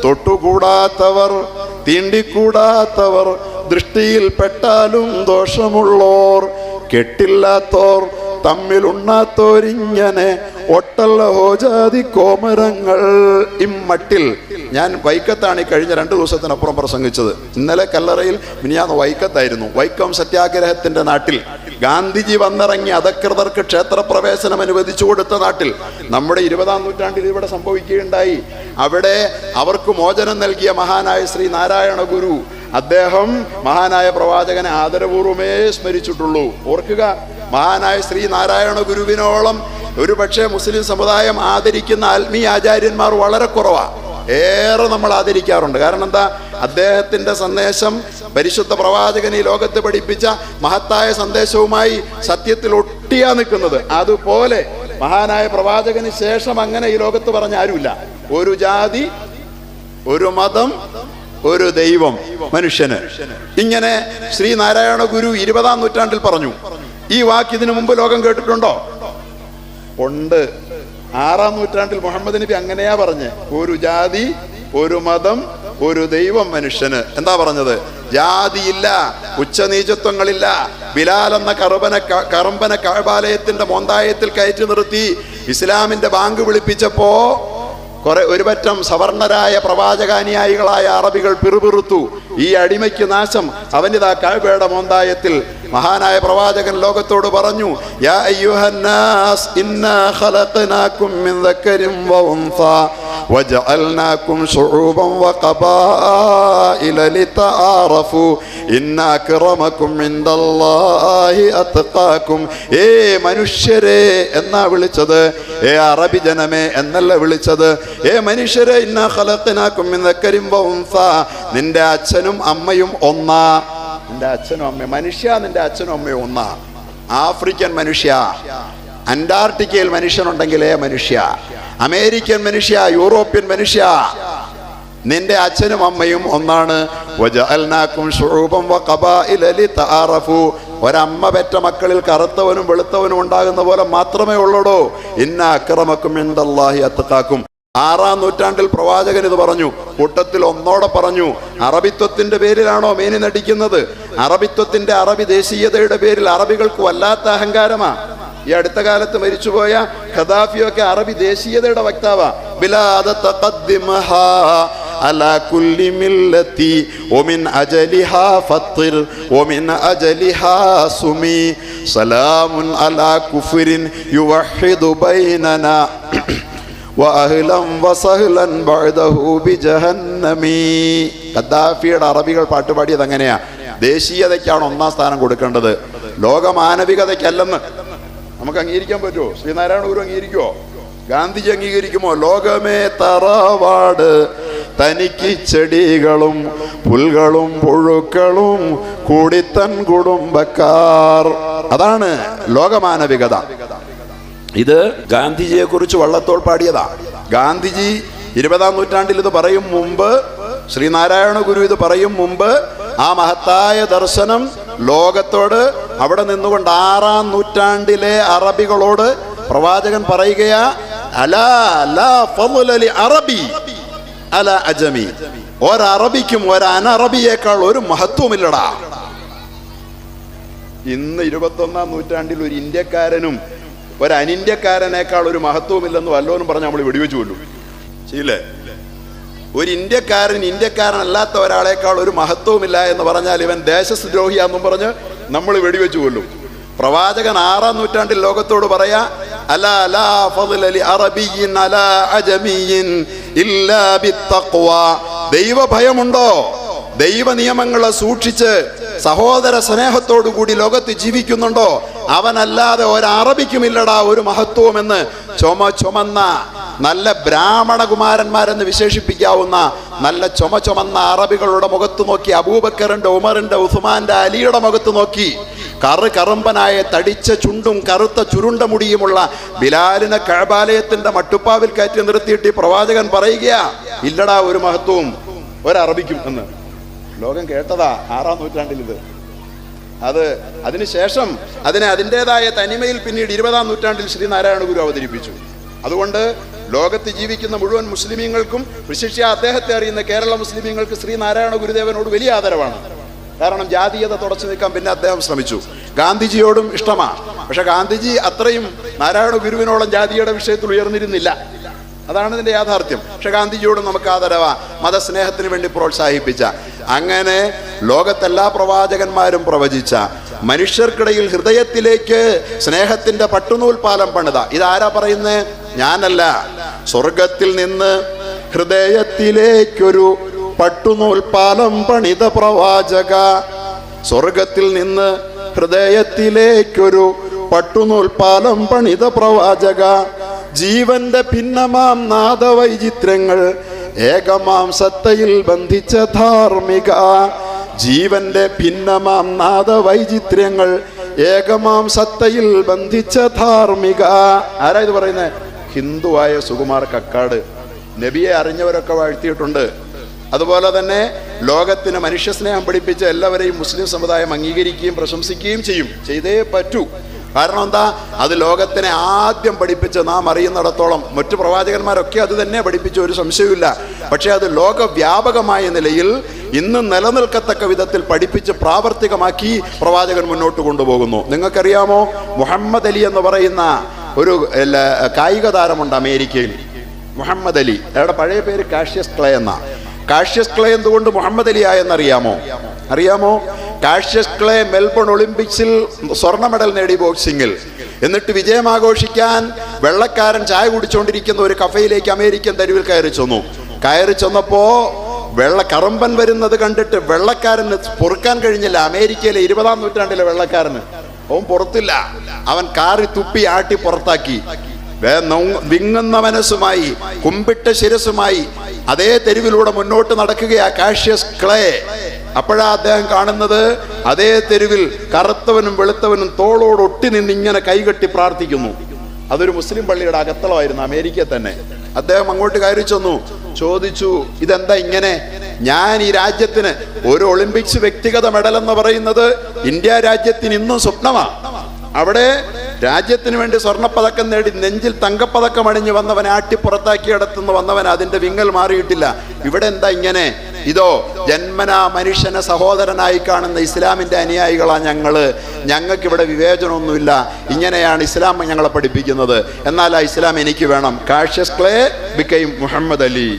തൊട്ടുകൂടാത്തവർ, തീണ്ടിക്കൂടാത്തവർ, ദൃഷ്ടിയിൽ പെട്ടാലും ദോഷമുള്ളോർ, കെട്ടില്ലാത്തോർ, തമ്മിലുണ്ണാത്തോരിങ്ങനെ ഒട്ടല്ല ഹോജാതി കോമരങ്ങൾ. ഇമ്മട്ടിൽ ഞാൻ വൈക്കത്താണ് ഈ കഴിഞ്ഞ 2 ദിവസത്തിനപ്പുറം പ്രസംഗിച്ചത്. ഇന്നലെ കല്ലറയിൽ, മിനിയാന്ന് വൈക്കത്തായിരുന്നു. വൈക്കം സത്യാഗ്രഹത്തിന്റെ നാട്ടിൽ ഗാന്ധിജി വന്നിറങ്ങി അധകൃതർക്ക് ക്ഷേത്രപ്രവേശനം അനുവദിച്ചു കൊടുത്ത നാട്ടിൽ, നമ്മുടെ 20-ാം നൂറ്റാണ്ടിൽ ഇവിടെ സംഭവിക്കുകയുണ്ടായി. അവിടെ അവർക്ക് മോചനം നൽകിയ മഹാനായ ശ്രീ നാരായണ ഗുരു, അദ്ദേഹം മഹാനായ പ്രവാചകനെ ആദരപൂർവമേ സ്മരിച്ചിട്ടുള്ളൂ. ഓർക്കുക, മഹാനായ ശ്രീ നാരായണ ഗുരുവിനോളം ഒരു പക്ഷേ മുസ്ലിം സമുദായം ആദരിക്കുന്ന ആത്മീയ ആചാര്യന്മാർ വളരെ കുറവാണ്. ഏറെ നമ്മൾ ആദരിക്കാറുണ്ട്. കാരണം എന്താ? അദ്ദേഹത്തിന്റെ സന്ദേശം, പരിശുദ്ധ പ്രവാചകൻ ഈ ലോകത്ത് പഠിപ്പിച്ച മഹത്തായ സന്ദേശവുമായി സത്യത്തിൽ ഒട്ടിയാ നിൽക്കുന്നത്. അതുപോലെ മഹാനായ പ്രവാചകന് ശേഷം അങ്ങനെ ഈ ലോകത്ത് പറഞ്ഞ ആരുമില്ല. ഒരു ജാതി, ഒരു മതം, ഒരു ദൈവം മനുഷ്യന്. ഇങ്ങനെ ശ്രീ നാരായണ ഗുരു 20-ാം നൂറ്റാണ്ടിൽ പറഞ്ഞു. ഈ വാക്ക് ഇതിനു മുമ്പ് ലോകം കേട്ടിട്ടുണ്ടോ? ഉണ്ട്. 6-ാം നൂറ്റാണ്ടിൽ മുഹമ്മദ് നബി അങ്ങനെയാ പറഞ്ഞ്, ഒരു ജാതി, ഒരു മതം, ഒരു ദൈവം മനുഷ്യന്. എന്താ പറഞ്ഞത്? ജാതിയില്ല, ഉച്ചനീചത്വങ്ങളില്ല. ബിലാൽ എന്ന കറമ്പനെ കഅബാലയത്തിന്റെ മോന്തായത്തിൽ കയറ്റി നിർത്തി ഇസ്ലാമിന്റെ ബാങ്ക് വിളിപ്പിച്ചപ്പോ ഒരുപറ്റം സവർണരായ പ്രവാചകാനുയായികളായ അറബികൾ പിറുപിറുത്തു. ഈ അടിമയ്ക്ക് നാശം, അവനിതാ കഅബയുടെ മോന്തായത്തിൽ. മഹാനായ പ്രവാചകൻ ലോകത്തോട് പറഞ്ഞു, യാ അയ്യുഹന്നാസ് ഇന്നാ ഖലഖനാകും മിൻ ദക്കരിൻ വ ഉൻസാ വജഅൽനാകും ശുഊബൻ വഖബായില ലിതആറഫു ഇന്ന അക്രമകും ഇൻദല്ലാഹി അത്ഖാകും. ഏ മനുഷ്യരെ എന്നാ വിളിച്ചത്? ഏ അറബി ജനമേ എന്നല്ല വിളിച്ചത്. ഏ മനുഷ്യരെ, ഇന്നാ ഖലഖനാകും മിൻ ദക്കരിൻ വ ഉൻസാ, നിന്റെ അച്ഛനും അമ്മയും ഒന്നാ. നിന്റെ അച്ഛനും അമ്മയും മനുഷ്യ, നിന്റെ അച്ഛനും അമ്മയും ഒന്നാ. ആഫ്രിക്കൻ മനുഷ്യ, അന്റാർട്ടിക്കയിൽ മനുഷ്യനുണ്ടെങ്കിലേ മനുഷ്യ, അമേരിക്കൻ മനുഷ്യ, യൂറോപ്യൻ മനുഷ്യ, നിന്റെ അച്ഛനും അമ്മയും ഒന്നാണ്. വജഅൽനാകും ശുഊബൻ വഖബായില ലിതആറഫു. ഒരമ്മ പെറ്റ മക്കളിൽ കറുത്തവനും വെളുത്തവനും ഉണ്ടാകുന്ന പോലെ മാത്രമേ ഉള്ളൂ. ഇന്ന അക്രമക്കും ഇൻദല്ലാഹി അത്ഖാക്കും. 6-ാം നൂറ്റാണ്ടിൽ പ്രവാചകൻ ഇത് പറഞ്ഞു. കൂട്ടത്തിൽ ഒന്നോടെ പറഞ്ഞു, അറബിത്വത്തിന്റെ പേരിലാണോ മേനി നടിക്കുന്നത്? അറബിത്വത്തിന്റെ, അറബി ദേശീയതയുടെ പേരിൽ അറബികൾക്ക് വല്ലാത്ത അഹങ്കാരമാ. ഈ അടുത്ത കാലത്ത് മരിച്ചുപോയ ഖദാഫിയൊക്കെ അറബി ദേശീയതയുടെ വക്താവാ. ബിലാദ തഖദ്ദിമഹാ على كل ملتي ومن أجلها فطر ومن أجلها سمي سلام على كفر يوحد بيننا وأهلا وسهلا بعده بجهنم. ഖദ്ദാഫിയുടെ അറബികൾ പാട്ടുപാടിയത് അങ്ങനെയാ. ദേശീയതയ്ക്കാണ് ഒന്നാം സ്ഥാനം കൊടുക്കേണ്ടത്, ലോകമാനവികതയ്ക്കല്ലെന്ന്. നമുക്ക് അംഗീകരിക്കാൻ പറ്റുമോ? ശ്രീനാരായണ ഗുരു അംഗീകരിക്കുമോ? ഗാന്ധിജി അംഗീകരിക്കുമോ? ലോകമേ തറവാട് തനിക്ക് ചെടികളും പുൽകളും പുഴുക്കളും കൂടിത്തൻ കുടുംബക്കാർ. അതാണ് ലോകമാനവികത. ഇത് ഗാന്ധിജിയെ കുറിച്ച് വള്ളത്തോൾ പാടിയതാ. ഗാന്ധിജി 20-ാം നൂറ്റാണ്ടിൽ ഇത് പറയും മുമ്പ്, ശ്രീനാരായണ ഗുരു ഇത് പറയും മുമ്പ്, ആ മഹത്തായ ദർശനം ലോകത്തോട് അവിടെ നിന്നുകൊണ്ട് 6-ാം നൂറ്റാണ്ടിലെ അറബികളോട് പ്രവാചകൻ പറയുകയാ, അലാ ലാ ഫളല ലി അറബി അലാ അജമി. ഒരറബിക്കും ഒരനറബിയേക്കാൾ ഒരു മഹത്വമില്ലടാ. ഇന്ന് 21-ാം നൂറ്റാണ്ടിൽ ഒരു ഇന്ത്യക്കാരനും ഒരു അനിന്ത്യക്കാരനേക്കാൾ ഒരു മഹത്വമില്ലെന്ന് വല്ലോനും പറഞ്ഞ് നമ്മൾ വെടിവെച്ചു കൊല്ലും. ശരിയല്ലേ? ഒരു ഇന്ത്യക്കാരനല്ലാത്ത ഒരാളേക്കാൾ ഒരു മഹത്വമില്ല എന്ന് പറഞ്ഞാൽ ഇവൻ ദേശദ്രോഹിയാന്നും പറഞ്ഞ് നമ്മൾ വെടിവെച്ചു കൊല്ലും. പ്രവാചകൻ 6-ാം നൂറ്റാണ്ടിൽ ലോകത്തോട് പറയാ, അലാ ലാ ഫളല ലി അറബിയ്യിൻ അലാ അജമിയ്യിൻ ഇല്ലാ ബിത്തഖ്വ. ദൈവഭയമുണ്ടോ? ദൈവ നിയമങ്ങളെ സൂക്ഷിച്ച് സഹോദര സ്നേഹത്തോടു കൂടി ലോകത്ത് ജീവിക്കുന്നുണ്ടോ? അവനല്ലാതെ ഒരറബിക്കുമില്ലടാ ഒരു മഹത്വമെന്ന് ചുമന്ന നല്ല ബ്രാഹ്മണകുമാരന്മാരെന്ന് വിശേഷിപ്പിക്കാവുന്ന നല്ല ചുമന്ന അറബികളുടെ മുഖത്ത് നോക്കി, അബൂബക്കറിന്റെ, ഉമറിന്റെ, ഉസ്മാന്റെ, അലിയുടെ മുഖത്ത് നോക്കി, കറുമ്പനായ തടിച്ച ചുണ്ടും കറുത്ത ചുരുണ്ട മുടിയുമുള്ള ബിലാലിനെ കഅബാലയത്തിന്റെ മട്ടുപ്പാവിൽ കയറ്റി നിർത്തിയിട്ട് പ്രവാചകൻ പറയുകയാ, ഇല്ലടാ ഒരു മഹത്വവും ഒരറബിക്കും എന്ന്. ലോകം കേട്ടതാ 6-ാം നൂറ്റാണ്ടിൽ ഇത്. അതിനുശേഷം അതിനെ അതിൻ്റെതായ തനിമയിൽ പിന്നീട് 20-ാം നൂറ്റാണ്ടിൽ ശ്രീനാരായണ ഗുരു അവതരിപ്പിച്ചു. അതുകൊണ്ട് ലോകത്ത് ജീവിക്കുന്ന മുഴുവൻ മുസ്ലിമീങ്ങൾക്കും, വിശിഷ്യ അദ്ദേഹത്തെ അറിയുന്ന കേരള മുസ്ലിമീങ്ങൾക്ക് ശ്രീനാരായണ ഗുരുദേവനോട് വലിയ ആദരവാണ്. കാരണം ജാതീയത തുടച്ചു നിൽക്കാൻ പിന്നെ അദ്ദേഹം ശ്രമിച്ചു. ഗാന്ധിജിയോടും ഇഷ്ടമാണ്, പക്ഷെ ഗാന്ധിജി അത്രയും നാരായണ ഗുരുവിനോളം ജാതിയുടെ വിഷയത്തിൽ ഉയർന്നിരുന്നില്ല. അതാണ് ഇതിന്റെ യാഥാർത്ഥ്യം. പക്ഷെ ഗാന്ധിജിയോടും നമുക്ക് ആദരവാ, മതസ്നേഹത്തിന് വേണ്ടി പ്രോത്സാഹിപ്പിച്ച. അങ്ങനെ ലോകത്തെല്ലാ പ്രവാചകന്മാരും പ്രവചിച്ച, മനുഷ്യർക്കിടയിൽ ഹൃദയത്തിലേക്ക് സ്നേഹത്തിന്റെ പട്ടുനൂൽ പാലം പണിത. ഇതാരാ പറയുന്നേ? ഞാനല്ല. സ്വർഗത്തിൽ നിന്ന് ഹൃദയത്തിലേക്കൊരു പട്ടുനൂൽ പാലം പണിത പ്രവാചക. സ്വർഗത്തിൽ നിന്ന് ഹൃദയത്തിലേക്കൊരു പട്ടുനൂൽ പാലം പണിത പ്രവാചക. ജീവന്റെ ഭിന്നമാം നാദവൈചിത്രങ്ങൾ ഏകമാം സത്തയിൽ ബന്ധിച്ച ധാർമ്മിക. ജീവന്റെ ഭിന്നമാം നാദവൈചിത്രങ്ങൾ ഏകമാം സത്തയിൽ ബന്ധിച്ച ധാർമ്മിക. ആരാ ഇത് പറയുന്നത്? ഹിന്ദുവായ സുകുമാർ കക്കാട്. നബിയെ അറിഞ്ഞവരൊക്കെ വാഴ്ത്തിയിട്ടുണ്ട്. അതുപോലെ തന്നെ ലോകത്തിന് മനുഷ്യസ്നേഹം പഠിപ്പിച്ച എല്ലാവരെയും മുസ്ലിം സമുദായം അംഗീകരിക്കുകയും പ്രശംസിക്കുകയും ചെയ്തേ പറ്റൂ. കാരണം എന്താ? അത് ലോകത്തിനെ ആദ്യം പഠിപ്പിച്ച് നാം അറിയുന്നിടത്തോളം. മറ്റു പ്രവാചകന്മാരൊക്കെ അത് തന്നെ പഠിപ്പിച്ച, ഒരു സംശയവുമില്ല. പക്ഷെ അത് ലോകവ്യാപകമായ നിലയിൽ ഇന്ന് നിലനിൽക്കത്തക്ക വിധത്തിൽ പഠിപ്പിച്ച് പ്രാവർത്തികമാക്കി പ്രവാചകൻ മുന്നോട്ട് കൊണ്ടുപോകുന്നു. നിങ്ങൾക്കറിയാമോ, മുഹമ്മദ് അലി എന്ന് പറയുന്ന ഒരു കായിക താരമുണ്ട് അമേരിക്കയിൽ. മുഹമ്മദ് അലി, അയാളുടെ പഴയ പേര് കാഷ്യസ് ക്ലേ എന്നാ. കാഷ്യസ് ക്ലേ എന്തുകൊണ്ട് മുഹമ്മദ് അലി ആയെന്നറിയാമോ? കാഷ്യസ് ക്ലേ മെൽബൺ ഒളിമ്പിക്സിൽ സ്വർണ്ണ മെഡൽ നേടി ബോക്സിംഗിൽ. എന്നിട്ട് വിജയം ആഘോഷിക്കാൻ വെള്ളക്കാരൻ ചായ കുടിച്ചുകൊണ്ടിരിക്കുന്ന ഒരു കഫയിലേക്ക് അമേരിക്കൻ തെരുവിൽ കയറി ചെന്നപ്പോ കറുമ്പൻ വരുന്നത് കണ്ടിട്ട് വെള്ളക്കാരന് പൊറുക്കാൻ കഴിഞ്ഞില്ല. അമേരിക്കയിലെ 20-ാം നൂറ്റാണ്ടിലെ വെള്ളക്കാരന് അവൻ പുറത്തില്ല. അവൻ കാറി തുപ്പി ആട്ടി പുറത്താക്കി. വിങ്ങുന്ന മനസ്സുമായി കുമ്പിട്ട ശിരസുമായി അതേ തെരുവിലൂടെ മുന്നോട്ട് നടക്കുകയാ കാഷ്യസ് ക്ലേ. അപ്പോഴാ അദ്ദേഹം കാണുന്നത്, അതേ തെരുവിൽ കറുത്തവനും വെളുത്തവനും തോളോട് ഒട്ടി നിന്ന് ഇങ്ങനെ കൈകെട്ടി പ്രാർത്ഥിക്കുന്നു. അതൊരു മുസ്ലിം പള്ളിയുടെ അകത്തളമായിരുന്നു, അമേരിക്കയിൽ തന്നെ. അദ്ദേഹം അങ്ങോട്ട് കയറി ചെന്നു, ചോദിച്ചു, ഇതെന്താ ഇങ്ങനെ? ഞാൻ ഈ രാജ്യത്തിന് ഒരു ഒളിമ്പിക്സ് വ്യക്തിഗത മെഡൽ എന്ന് പറയുന്നത് ഇന്ത്യ രാജ്യത്തിന് ഇന്നും സ്വപ്നമാണ്. അവിടെ രാജ്യത്തിന് വേണ്ടി സ്വർണ്ണപ്പതക്കം നേടി നെഞ്ചിൽ തങ്കപ്പതക്കം അണിഞ്ഞു വന്നവൻ ആട്ടി പുറത്താക്കിയിടത്തുനിന്ന് വന്നവൻ അതിന്റെ വിങ്ങൽ മാറിയിട്ടില്ല. ഇവിടെ എന്താ ഇങ്ങനെ? ഇതോ ജന്മനാ മനുഷ്യനെ സഹോദരനായി കാണുന്ന ഇസ്ലാമിന്റെ അനുയായികളാ ഞങ്ങൾക്ക് ഇവിടെ വിവേചനമൊന്നുമില്ല. ഇങ്ങനെയാണ് ഇസ്ലാം ഞങ്ങളെ പഠിപ്പിക്കുന്നത്. എന്നാൽ ആ ഇസ്ലാം എനിക്ക് വേണം. Cassius Clay became Muhammad Ali.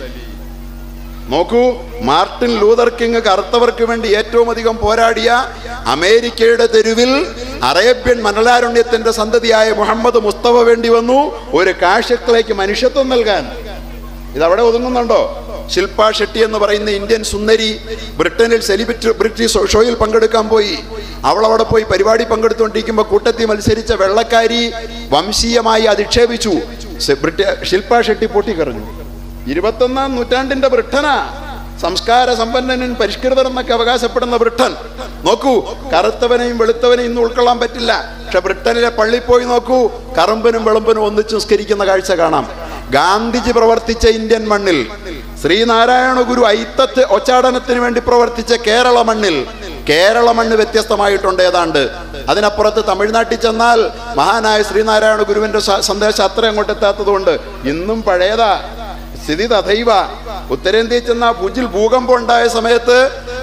നോക്കൂ, മാർട്ടിൻ ലൂതർ കിങ് കറുത്തവർക്ക് വേണ്ടി ഏറ്റവും അധികം പോരാടിയ അമേരിക്കയുടെ തെരുവിൽ അറേബ്യൻ മണലാരുണ്യത്തിന്റെ സന്തതിയായ മുഹമ്മദ് മുസ്തഫ വേണ്ടി വന്നു ഒരു കാഴ്ചക്കളേക്ക് മനുഷ്യത്വം നൽകാൻ. ഇതവിടെ ഒതുങ്ങുന്നുണ്ടോ? ശില്പ ഷെട്ടി എന്ന് പറയുന്ന ഇന്ത്യൻ സുന്ദരി ബ്രിട്ടനിൽ സെലിബ്രിറ്റി ഷോയിൽ പങ്കെടുക്കാൻ പോയി. അവൾ അവിടെ പോയി പരിപാടി പങ്കെടുത്തുകൊണ്ടിരിക്കുമ്പോൾ കൂട്ടത്തിൽ മത്സരിച്ച വെള്ളക്കാരി വംശീയമായി അധിക്ഷേപിച്ചു. ശില്പ ഷെട്ടി പൊട്ടിക്കറിഞ്ഞു. 21-ാം നൂറ്റാണ്ടിന്റെ ബ്രിട്ടനാ, സംസ്കാര സമ്പന്നനും പരിഷ്കൃതരെന്നൊക്കെ അവകാശപ്പെടുന്ന ബ്രിട്ടൻ. നോക്കൂ, കറുത്തവനെയും വെളുത്തവനെയും ഇന്ന് ഉൾക്കൊള്ളാൻ പറ്റില്ല. പക്ഷെ ബ്രിട്ടനിലെ പള്ളി പോയി നോക്കൂ, കറുമ്പനും വെളുമ്പനും ഒന്നിച്ച് നിസ്കരിക്കുന്ന കാഴ്ച കാണാം. ഗാന്ധിജി പ്രവർത്തിച്ച ഇന്ത്യൻ മണ്ണിൽ, ശ്രീനാരായണ ഗുരു ഐത്തത്ത് ഒച്ചാടനത്തിന് വേണ്ടി പ്രവർത്തിച്ച കേരള മണ്ണ് വ്യത്യസ്തമായിട്ടുണ്ട് ഏതാണ്ട്. അതിനപ്പുറത്ത് തമിഴ്നാട്ടിൽ ചെന്നാൽ മഹാനായ ശ്രീനാരായണ ഗുരുവിന്റെ സന്ദേശം അത്ര അങ്ങോട്ട് എത്താത്തതുകൊണ്ട് ഇന്നും പഴയതാ സ്ഥിതി തഥൈവ. ഉത്തരേന്ത്യയിൽ ചെന്ന ഭുജിൽ ഭൂകമ്പം ഉണ്ടായ സമയത്ത്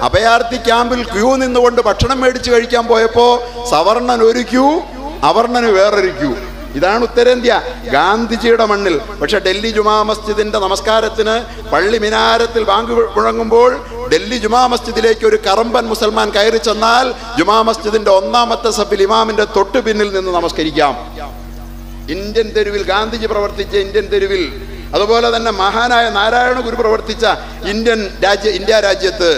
അഭയാർത്ഥി ക്യാമ്പിൽ ക്യൂ നിന്നുകൊണ്ട് ഭക്ഷണം മേടിച്ച് കഴിക്കാൻ പോയപ്പോ സവർണൻ ഒരു ക്യൂ, അവർണന് വേറൊരു ക്യൂ. ഇതാണ് ഉത്തരേന്ത്യ, ഗാന്ധിജിയുടെ മണ്ണിൽ. പക്ഷെ ഡൽഹി ജുമാ മസ്ജിദിന്റെ നമസ്കാരത്തിന് പള്ളി മിനാരത്തിൽ ബാങ്ക് മുഴങ്ങുമ്പോൾ ഡൽഹി ജുമാ മസ്ജിദിലേക്ക് ഒരു കറമ്പൻ മുസൽമാൻ കയറി ചെന്നാൽ ജുമാ മസ്ജിദിന്റെ 1-ാമത്തെ സഫിൽ ഇമാമിന്റെ തൊട്ടു പിന്നിൽ നിന്ന് നമസ്കരിക്കാം. ഇന്ത്യൻ തെരുവിൽ ഗാന്ധിജി പ്രവർത്തിച്ച ഇന്ത്യൻ തെരുവിൽ, അതുപോലെ തന്നെ മഹാനായ നാരായണ ഗുരു പ്രവർത്തിച്ച ഇന്ത്യ രാജ്യത്ത്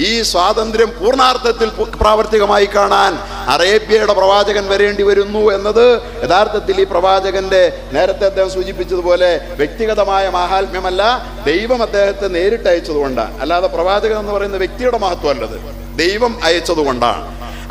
ഈ സ്വാതന്ത്ര്യം പൂർണ്ണാർത്ഥത്തിൽ പ്രാവർത്തികമായി കാണാൻ അറേബ്യയുടെ പ്രവാചകൻ വരേണ്ടി വരുന്നു എന്നത് യഥാർത്ഥത്തിൽ ഈ പ്രവാചകന്റെ, നേരത്തെ അദ്ദേഹം സൂചിപ്പിച്ചതുപോലെ, വ്യക്തിഗതമായ മാഹാത്മ്യമല്ല, ദൈവം അദ്ദേഹത്തെ നേരിട്ട് അയച്ചതുകൊണ്ടാണ്. അല്ലാതെ പ്രവാചകൻ എന്ന് പറയുന്ന വ്യക്തിയുടെ മഹത്വമല്ലത്, ദൈവം അയച്ചതുകൊണ്ടാണ്.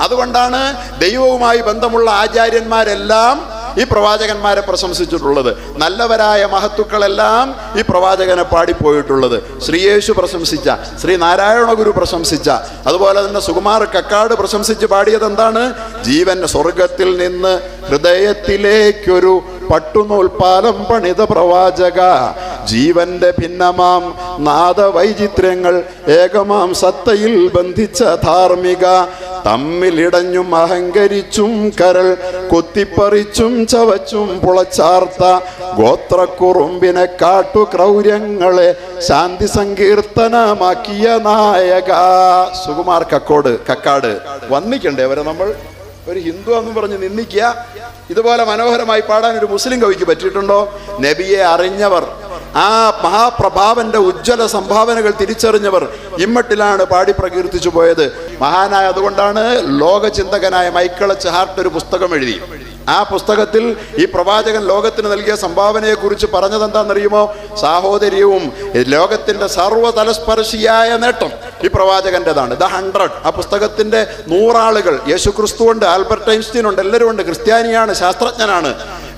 അതുകൊണ്ടാണ് ദൈവവുമായി ബന്ധമുള്ള ആചാര്യന്മാരെല്ലാം ഈ പ്രവാചകന്മാരെ പ്രശംസിച്ചിട്ടുള്ളത്. നല്ലവരായ മഹത്തുക്കളെല്ലാം ഈ പ്രവാചകനെ പാടിപ്പോയിട്ടുള്ളത്. ശ്രീയേശു പ്രശംസിച്ച, ശ്രീനാരായണ ഗുരു പ്രശംസിച്ച, അതുപോലെ തന്നെ സുകുമാർ കക്കാട് പ്രശംസിച്ച് പാടിയത് എന്താണ്? ജീവൻ സ്വർഗത്തിൽ നിന്ന് ഹൃദയത്തിലേക്കൊരു പട്ടുനൂൽപ്പാലം പണിത പ്രവാചക, ജീവന്റെ ഭിന്നമാം നാദവൈചിത്ര്യങ്ങൾ ഏകമാം സത്തയിൽ ബന്ധിച്ച ധാർമ്മിക, തമ്മിലിടഞ്ഞും അഹങ്കരിച്ചും കരൾ കൊത്തിപ്പറിച്ചും ചവച്ചും പുളച്ചാർത്ത ഗോത്രക്കുറുമ്പിനെ കാട്ടു ക്രൗര്യങ്ങളെ ശാന്തി സങ്കീർത്തനമാക്കിയ നായക. സുകുമാർ കക്കാട് വന്നിക്കണ്ടേ അവരെ നമ്മൾ ഒരു ഹിന്ദു എന്ന് പറഞ്ഞ് നിന്ദിക്കുക? ഇതുപോലെ മനോഹരമായി പാടാൻ ഒരു മുസ്ലിം കവിക്ക് പറ്റിയിട്ടുണ്ടോ? നബിയെ അറിഞ്ഞവർ, ആ മഹാപ്രഭാവന്റെ ഉജ്ജ്വല സംഭാവനകൾ തിരിച്ചറിഞ്ഞവർ ഇമ്മട്ടിലാണ് പാടി പ്രകീർത്തിച്ചു പോയത്. മഹാനായ, അതുകൊണ്ടാണ് ലോകചിന്തകനായ മൈക്കിൾ എച്ച് ഹാർട്ട് ഒരു പുസ്തകം എഴുതി. ആ പുസ്തകത്തിൽ ഈ പ്രവാചകൻ ലോകത്തിന് നൽകിയ സംഭാവനയെ കുറിച്ച് പറഞ്ഞത് എന്താണെന്നറിയുമോ? സാഹോദര്യവും ലോകത്തിന്റെ സർവ്വതലസ്പർശിയായ നേട്ടം ഈ പ്രവാചകന്റേതാണ്. ദ 100. ആ പുസ്തകത്തിന്റെ 100 ആളുകൾ, യേശുക്രിസ്തു ഉണ്ട്, ആൽബർട്ട് ഐൻസ്റ്റീൻ ഉണ്ട്, എല്ലാവരും ഉണ്ട്, ക്രിസ്ത്യാനിയാണ്, ശാസ്ത്രജ്ഞനാണ്.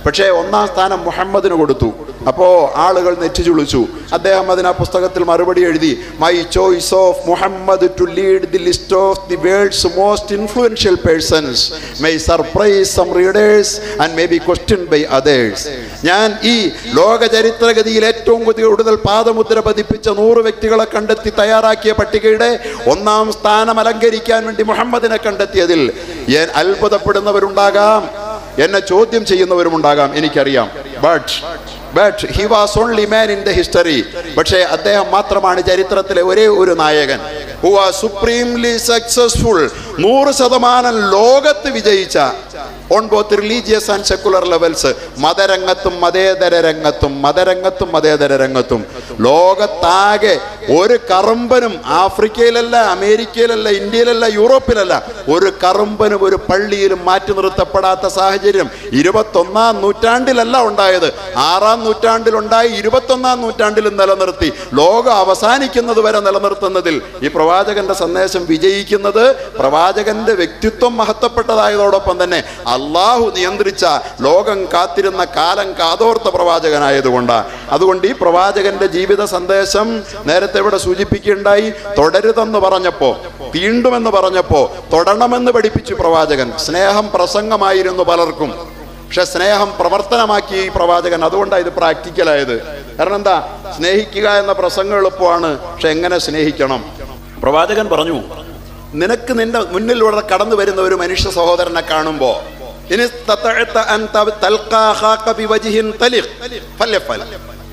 പക്ഷേ 1-ാം സ്ഥാനം മുഹമ്മദിന് കൊടുത്തു. അപ്പോ ആളുകൾ നെറ്റിച്ചുളിച്ചു. അദ്ദേഹം അതിന് ആ പുസ്തകത്തിൽ മറുപടി എഴുതി, my choice of Muhammad to lead the list of the world's most influential persons may surprise some readers and may be questioned by others. ഞാൻ ഈ ലോക ചരിത്രഗതിയിൽ ഏറ്റവും കൂടുതൽ പാദമുദ്ര പതിപ്പിച്ച 100 വ്യക്തികളെ കണ്ടെത്തി തയ്യാറാക്കിയ പട്ടികയുടെ 1-ാം സ്ഥാനം അലങ്കരിക്കാൻ വേണ്ടി മുഹമ്മദിനെ കണ്ടെത്തിയതിൽ അത്ഭുതപ്പെടുന്നവരുണ്ടാകാം, എന്നെ ചോദ്യം ചെയ്യുന്നവരുമുണ്ടാകാം, എനിക്കറിയാം. But he was only man in the history. പക്ഷേ അദ്ദേഹം മാത്രമാണ് ചരിത്രത്തിലെ ഒരേ ഒരു നായകൻ ഹു വാസ് സുപ്രീംലി സക്സസ്ഫുൾ, 100% ലോകത്ത് വിജയിച്ച, on both religious and secular levels, മതരംഗത്തും മതേതര രംഗത്തും ലോകത്താകെ ഒരു കറുമ്പനും, ആഫ്രിക്കയിലല്ല, അമേരിക്കയിലല്ല, ഇന്ത്യയിലല്ല, യൂറോപ്പിലല്ല, ഒരു കറുമ്പനും ഒരു പള്ളിയിലും മാറ്റി നിർത്തപ്പെടാത്ത സാഹചര്യം 21-ാം നൂറ്റാണ്ടിലല്ല ഉണ്ടായത്, 6-ാം നൂറ്റാണ്ടിലുണ്ടായി, 21-ാം നൂറ്റാണ്ടിലും നിലനിർത്തി, ലോകം അവസാനിക്കുന്നത് വരെ നിലനിർത്തുന്നതിൽ ഈ പ്രവാചകന്റെ സന്ദേശം വിജയിക്കുന്നത് പ്രവാചകന്റെ വ്യക്തിത്വം മഹത്വപ്പെട്ടതായതോടൊപ്പം തന്നെ അള്ളാഹു നിയന്ത്രിച്ച, ലോകം കാത്തിരുന്ന, കാലം കാതോർത്ത പ്രവാചകനായതുകൊണ്ടാണ്. അതുകൊണ്ട് ഈ പ്രവാചകന്റെ ജീവിത സന്ദേശം നേരത്തെ ഇവിടെ സൂചിപ്പിക്കുകയുണ്ടായി. തൊടരുതെന്ന് പറഞ്ഞപ്പോ, തീണ്ടുമെന്ന് പറഞ്ഞപ്പോ തൊടണമെന്ന് പഠിപ്പിച്ചു പ്രവാചകൻ. സ്നേഹം പ്രസംഗമായിരുന്നു പലർക്കും, പക്ഷെ സ്നേഹം പ്രവർത്തനമാക്കി ഈ പ്രവാചകൻ. അതുകൊണ്ടാണ് ഇത് പ്രാക്ടിക്കലായത്. കാരണം എന്താ? സ്നേഹിക്കുക എന്ന പ്രസംഗം എളുപ്പമാണ്, പക്ഷെ എങ്ങനെ സ്നേഹിക്കണം? പ്രവാചകൻ പറഞ്ഞു, നിനക്ക് നിന്റെ മുന്നിലൂടെ കടന്നു വരുന്ന ഒരു മനുഷ്യ സഹോദരനെ കാണുമ്പോ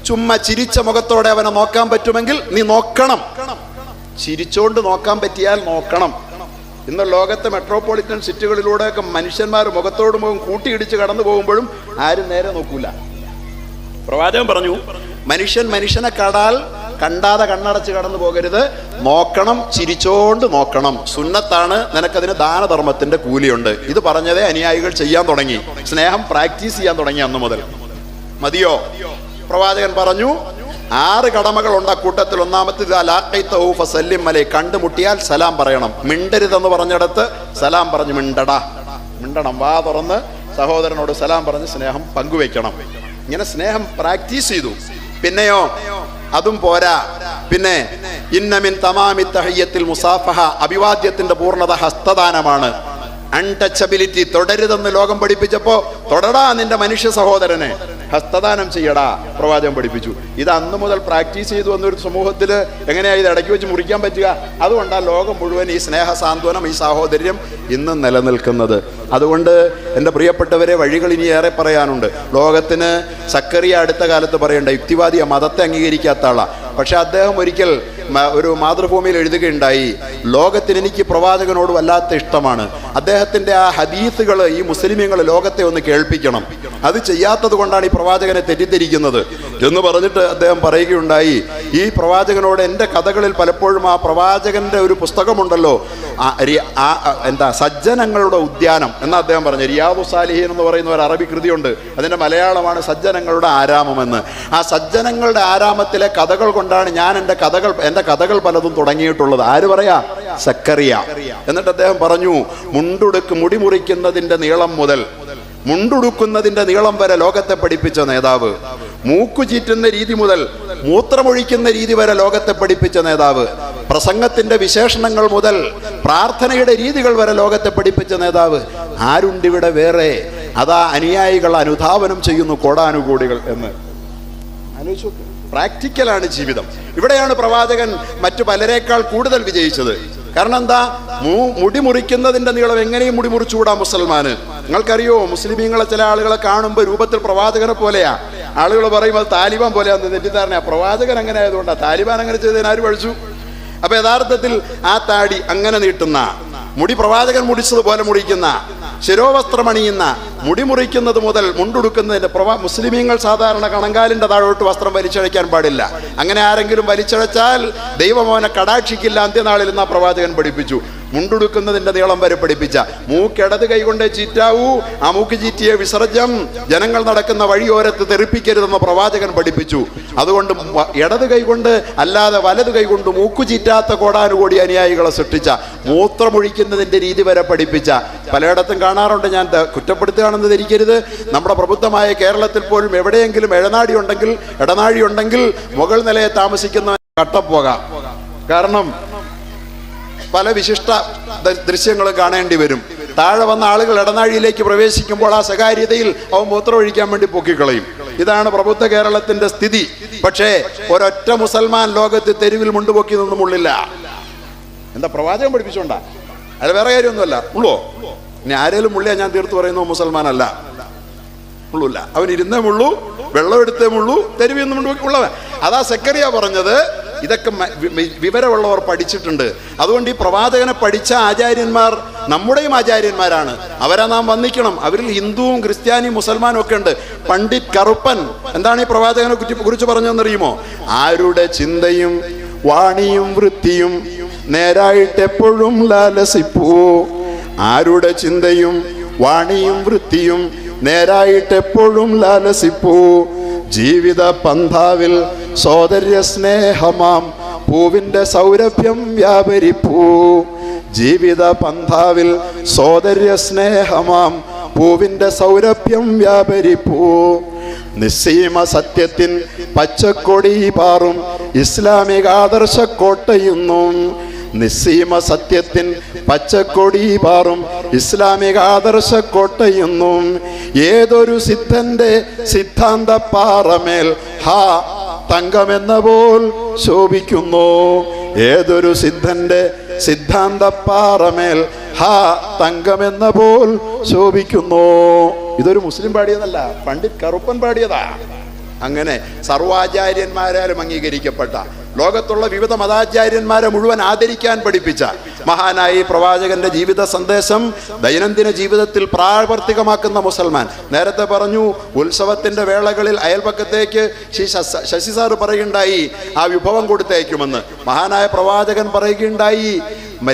ചുമ്മാ ചിരിച്ച മുഖത്തോടെ അവനെ നോക്കാൻ പറ്റുമെങ്കിൽ നീ നോക്കണം. ചിരിച്ചോണ്ട് നോക്കാൻ പറ്റിയാൽ നോക്കണം. ഇന്ന് ലോകത്തെ മെട്രോപൊളിറ്റൻ സിറ്റികളിലൂടെയൊക്കെ മനുഷ്യന്മാർ മുഖത്തോട് മുഖം കൂട്ടിയിടിച്ച് കടന്നു പോകുമ്പോഴും ആരും നേരെ നോക്കൂല. പ്രവാചകൻ പറഞ്ഞു, മനുഷ്യൻ മനുഷ്യനെ കണ്ടാതെ കണ്ണടച്ച് കടന്നു പോകരുത്, നോക്കണം, ചിരിച്ചോണ്ട് നോക്കണം. സുന്നത്താണ്, നിനക്കതിന് ദാനധർമ്മത്തിന്റെ കൂലിയുണ്ട്. ഇത് പറഞ്ഞതേ അനുയായികൾ ചെയ്യാൻ തുടങ്ങി, സ്നേഹം പ്രാക്ടീസ് ചെയ്യാൻ തുടങ്ങി അന്ന് മുതൽ. മതിയോ? പ്രവാചകൻ പറഞ്ഞു 6 കടമകളുണ്ട് ആ കൂട്ടത്തിൽ. ഒന്നാമത്തെ കണ്ടുമുട്ടിയാൽ സലാം പറയണം. മിണ്ടരുതെന്ന് പറഞ്ഞിടത്ത് സലാം പറഞ്ഞ് മിണ്ടണം. വാ തുറന്ന് സഹോദരനോട് സലാം പറഞ്ഞ് സ്നേഹം പങ്കുവെക്കണം. ഇങ്ങനെ സ്നേഹം പ്രാക്ടീസ് ചെയ്തു. പിന്നെയോ അതും പോരാ, പിന്നെ ഇന്നമിൻ തമാമി തഹയ്യത്തിൽ മുസാഫഹ, അഭിവാദ്യത്തിന്റെ പൂർണ്ണത ഹസ്തദാനമാണ്. അൺടച്ചബിലിറ്റി, തൊടരുതെന്ന് ലോകം പഠിപ്പിച്ചപ്പോ തൊടടാ നിന്റെ മനുഷ്യ സഹോദരനെ, ഹസ്തദാനം ചെയ്യടാ പ്രവാചകൻ പഠിപ്പിച്ചു. ഇത് അന്ന് മുതൽ പ്രാക്ടീസ് ചെയ്തു വന്നൊരു സമൂഹത്തിൽ എങ്ങനെയാ ഇത് ഇടയ്ക്ക് വെച്ച് മുറിക്കാൻ പറ്റുക? അതുകൊണ്ടാണ് ലോകം മുഴുവൻ ഈ സ്നേഹ സാന്ത്വനം, ഈ സാഹോദര്യം ഇന്നും നിലനിൽക്കുന്നത്. അതുകൊണ്ട് എൻ്റെ പ്രിയപ്പെട്ടവരെ, വഴികൾ ഇനി ഏറെ പറയാനുണ്ട്. ലോകത്തിന് സക്കറിയ അടുത്ത കാലത്ത് പറയേണ്ട യുക്തിവാദിയ മതത്തെ അംഗീകരിക്കാത്ത ആളാണ്. പക്ഷെ അദ്ദേഹം ഒരിക്കൽ ഒരു മാതൃഭൂമിയിൽ എഴുതുകയുണ്ടായി, ലോകത്തിന് എനിക്ക് പ്രവാചകനോട് വല്ലാത്ത ഇഷ്ടമാണ്, അദ്ദേഹത്തിൻ്റെ ആ ഹദീസുകൾ ഈ മുസ്ലിമീങ്ങൾ ലോകത്തെ ഒന്ന് കേൾപ്പിക്കണം, അത് ചെയ്യാത്തത് കൊണ്ടാണ് ഈ പ്രവാചകനെ തെറ്റിദ്ധരിക്കുന്നത് എന്ന് പറഞ്ഞിട്ട് അദ്ദേഹം പറയുകയുണ്ടായി, ഈ പ്രവാചകനോട് എൻ്റെ കഥകളിൽ പലപ്പോഴും ആ പ്രവാചകന്റെ ഒരു പുസ്തകമുണ്ടല്ലോ, സജ്ജനങ്ങളുടെ ഉദ്യാനം എന്ന് അദ്ദേഹം പറഞ്ഞു. റിയാദു സാലിഹീൻ എന്ന് പറയുന്ന ഒരു അറബി കൃതിയുണ്ട്, അതിൻ്റെ മലയാളമാണ് സജ്ജനങ്ങളുടെ ആരാമം എന്ന്. ആ സജ്ജനങ്ങളുടെ ആരാമത്തിലെ കഥകൾ കൊണ്ടാണ് ഞാൻ എൻ്റെ കഥകൾ പലതും തുടങ്ങിയിട്ടുള്ളത്. ആര് പറയാ? സക്കറിയ. എന്നിട്ട് അദ്ദേഹം പറഞ്ഞു, മുടി മുറിക്കുന്നതിന്റെ നീളം മുതൽ മുണ്ടുടുക്കുന്നതിന്റെ നീളം വരെ ലോകത്തെ പഠിപ്പിച്ച നേതാവ്, മൂക്കു ചീറ്റുന്ന രീതി മുതൽ മൂത്രമൊഴിക്കുന്ന രീതി വരെ ലോകത്തെ പഠിപ്പിച്ച നേതാവ്, പ്രസംഗത്തിന്റെ വിശേഷണങ്ങൾ മുതൽ പ്രാർത്ഥനയുടെ രീതികൾ വരെ ലോകത്തെ പഠിപ്പിച്ച നേതാവ്, ആരുണ്ടിവിടെ വേറെ? അതാ അനുയായികൾ അനുധാവനം ചെയ്യുന്നു കോടാനുകോടികൾ എന്ന്. ആലോചിച്ചു. പ്രാക്ടിക്കലാണ് ജീവിതം. ഇവിടെയാണ് പ്രവാചകൻ മറ്റു പലരേക്കാൾ കൂടുതൽ വിജയിച്ചത്. കാരണം എന്താ? മുടി മുറിക്കുന്നതിന്റെ നീളം എങ്ങനെയും മുടി മുറിച്ചുകൂടാ മുസൽമാന്. നിങ്ങൾക്കറിയോ, മുസ്ലിമീങ്ങളെ ചില ആളുകളെ കാണുമ്പോൾ രൂപത്തിൽ പ്രവാചകനെ പോലെയാ. ആളുകൾ പറയും അത് താലിബാൻ പോലെയാന്ന് തെറ്റിദ്ധാരണ. പ്രവാചകൻ അങ്ങനെ ആയതുകൊണ്ടാണ്. താലിബാൻ അങ്ങനെ ചെയ്തതിന് ആര് പഠിച്ചു? അപ്പൊ യഥാർത്ഥത്തിൽ ആ താടി അങ്ങനെ നീട്ടുന്ന, മുടി പ്രവാചകൻ മുടിച്ചതുപോലെ മുറിക്കുന്ന, ശിരോവസ്ത്രമണിയുന്ന, മുടി മുറിക്കുന്നത് മുതൽ മുണ്ടുടുക്കുന്നതിന്റെ മുസ്ലിമീങ്ങൾ സാധാരണ കണങ്കാലിന്റെ താഴോട്ട് വസ്ത്രം വലിച്ചഴയ്ക്കാൻ പാടില്ല. അങ്ങനെ ആരെങ്കിലും വലിച്ചഴച്ചാൽ ദൈവമോനെ കടാക്ഷിക്കില്ല അന്ത്യനാളിൽ നിന്ന് ആ പ്രവാചകൻ പഠിപ്പിച്ചു. മുണ്ടുടുക്കുന്നതിന്റെ നീളം വരെ പഠിപ്പിച്ച, മൂക്കിടത് കൈകൊണ്ടേ ചീറ്റാവൂ, ആ മൂക്ക് ചീറ്റിയ വിസർജ്യം ജനങ്ങൾ നടക്കുന്ന വഴിയോരത്ത് തെറിപ്പിക്കരുതെന്ന് പ്രവാചകൻ പഠിപ്പിച്ചു. അതുകൊണ്ട് ഇടത് കൈകൊണ്ട് അല്ലാതെ വലത് കൈകൊണ്ട് മൂക്കു ചീറ്റാത്ത കോടാനുകോടി അനുയായികളെ സൃഷ്ടിച്ച, മൂത്രമൊഴിക്കുന്നതിന്റെ രീതി വരെ പഠിപ്പിച്ച, പലയിടത്തും കാണാറുണ്ട്. ഞാൻ കുറ്റപ്പെടുത്തുകയാണെന്ന് ധരിക്കരുത്, നമ്മുടെ പ്രബുദ്ധമായ കേരളത്തിൽ പോലും എവിടെയെങ്കിലും ഇടനാഴി ഉണ്ടെങ്കിൽ മുകൾ നിലയെ താമസിക്കുന്ന കട്ടപ്പോകാം. കാരണം പല വിശിഷ്ട ദൃശ്യങ്ങളും കാണേണ്ടി വരും. താഴെ വന്ന ആളുകൾ ഇടനാഴിയിലേക്ക് പ്രവേശിക്കുമ്പോൾ ആ സ്വകാര്യതയിൽ അവൻ മൂത്രമൊഴിക്കാൻ വേണ്ടി പൊക്കിക്കളയും. ഇതാണ് പ്രബുദ്ധ കേരളത്തിന്റെ സ്ഥിതി. പക്ഷേ ഒരൊറ്റ മുസൽമാൻ ലോകത്ത് തെരുവിൽ മുണ്ടുപൊക്കി നിന്നും ഉള്ളില്ല. എന്താ? പ്രവാചകൻ പഠിപ്പിച്ചോണ്ടാ. അത് വേറെ കാര്യമൊന്നുമല്ല. ഉള്ളോ? ഇനി ആരേലും മുള്ളിയാ ഞാൻ തീർത്തു പറയുന്നു മുസൽമാനല്ല. ഉള്ളൂല്ല. അവൻ ഇരുന്നേ മുള്ളൂ, വെള്ളം എടുത്തേ മുള്ളൂ, തെരുവിൽ നിന്ന് മുണ്ടുപൊക്കി ഉള്ളവൻ. അതാ സക്കറിയ പറഞ്ഞത്. ഇതൊക്കെ വിവരമുള്ളവർ പഠിച്ചിട്ടുണ്ട്. അതുകൊണ്ട് ഈ പ്രവാചകനെ പഠിച്ച ആചാര്യന്മാർ നമ്മുടെയും ആചാര്യന്മാരാണ്. അവരെ നാം വന്ദിക്കണം. അവരിൽ ഹിന്ദുവും ക്രിസ്ത്യാനിയും മുസൽമാനും ഒക്കെ ഉണ്ട്. പണ്ഡിറ്റ് കറുപ്പൻ എന്താണ് ഈ പ്രവാചകനെ കുറിച്ച് പറഞ്ഞതെന്നറിയുമോ? ആരുടെ ചിന്തയും വാണിയും വൃത്തിയും നേരായിട്ടെപ്പോഴും ലാലസിപ്പൂ. ആരുടെ ചിന്തയും വാണിയും വൃത്തിയും നേരായിട്ടെപ്പോഴും ലാലസിപ്പൂ. ജീവിത പന്ഥാവിൽ സോദര്യ സ്നേഹമാം പൂവിൻ്റെ സൗരഭ്യം വ്യാപരിപ്പൂ. ജീവിത പന്ഥാവിൽ സോദര്യ സ്നേഹമാം പൂവിൻ്റെ സൗരഭ്യം വ്യാപരിപ്പൂ. നിസ്സീമ സത്യത്തിൻ പച്ചക്കൊടി പാറും ഇസ്ലാമിക ആദർശ കോട്ടയുന്നും. നിസ്സീമ സത്യത്തിൻ പച്ചക്കൊടി പാറും ഇസ്ലാമിക ആദർശ കോട്ടയുന്നും. ഏതൊരു സിദ്ധന്റെ സിദ്ധാന്ത പാറമേൽ ഹാ തങ്കമെന്ന പോൽ ശോഭിക്കുന്നു. ഏതൊരു സിദ്ധന്റെ സിദ്ധാന്ത പാറമേൽ ഹാ തങ്കമെന്ന പോൽ ശോഭിക്കുന്നു. ഇതൊരു മുസ്ലിം പാടിയതല്ല, പണ്ഡിറ്റ് കറുപ്പൻ പാടിയതാ. അങ്ങനെ സർവാചാര്യന്മാരാലും അംഗീകരിക്കപ്പെട്ട, ലോകത്തുള്ള വിവിധ മതാചാര്യന്മാരെ മുഴുവൻ ആദരിക്കാൻ പഠിപ്പിച്ച മഹാനായ ഈ പ്രവാചകന്റെ ജീവിത സന്ദേശം ദൈനംദിന ജീവിതത്തിൽ പ്രാവർത്തികമാക്കുന്ന മുസൽമാൻ. നേരത്തെ പറഞ്ഞു, ഉത്സവത്തിന്റെ വേളകളിൽ അയൽപക്കത്തേക്ക് ശശി സാറ് പറയുണ്ടായി ആ വിഭവം കൊടുത്തയക്കുമെന്ന്. മഹാനായ പ്രവാചകൻ പറയുകയുണ്ടായി,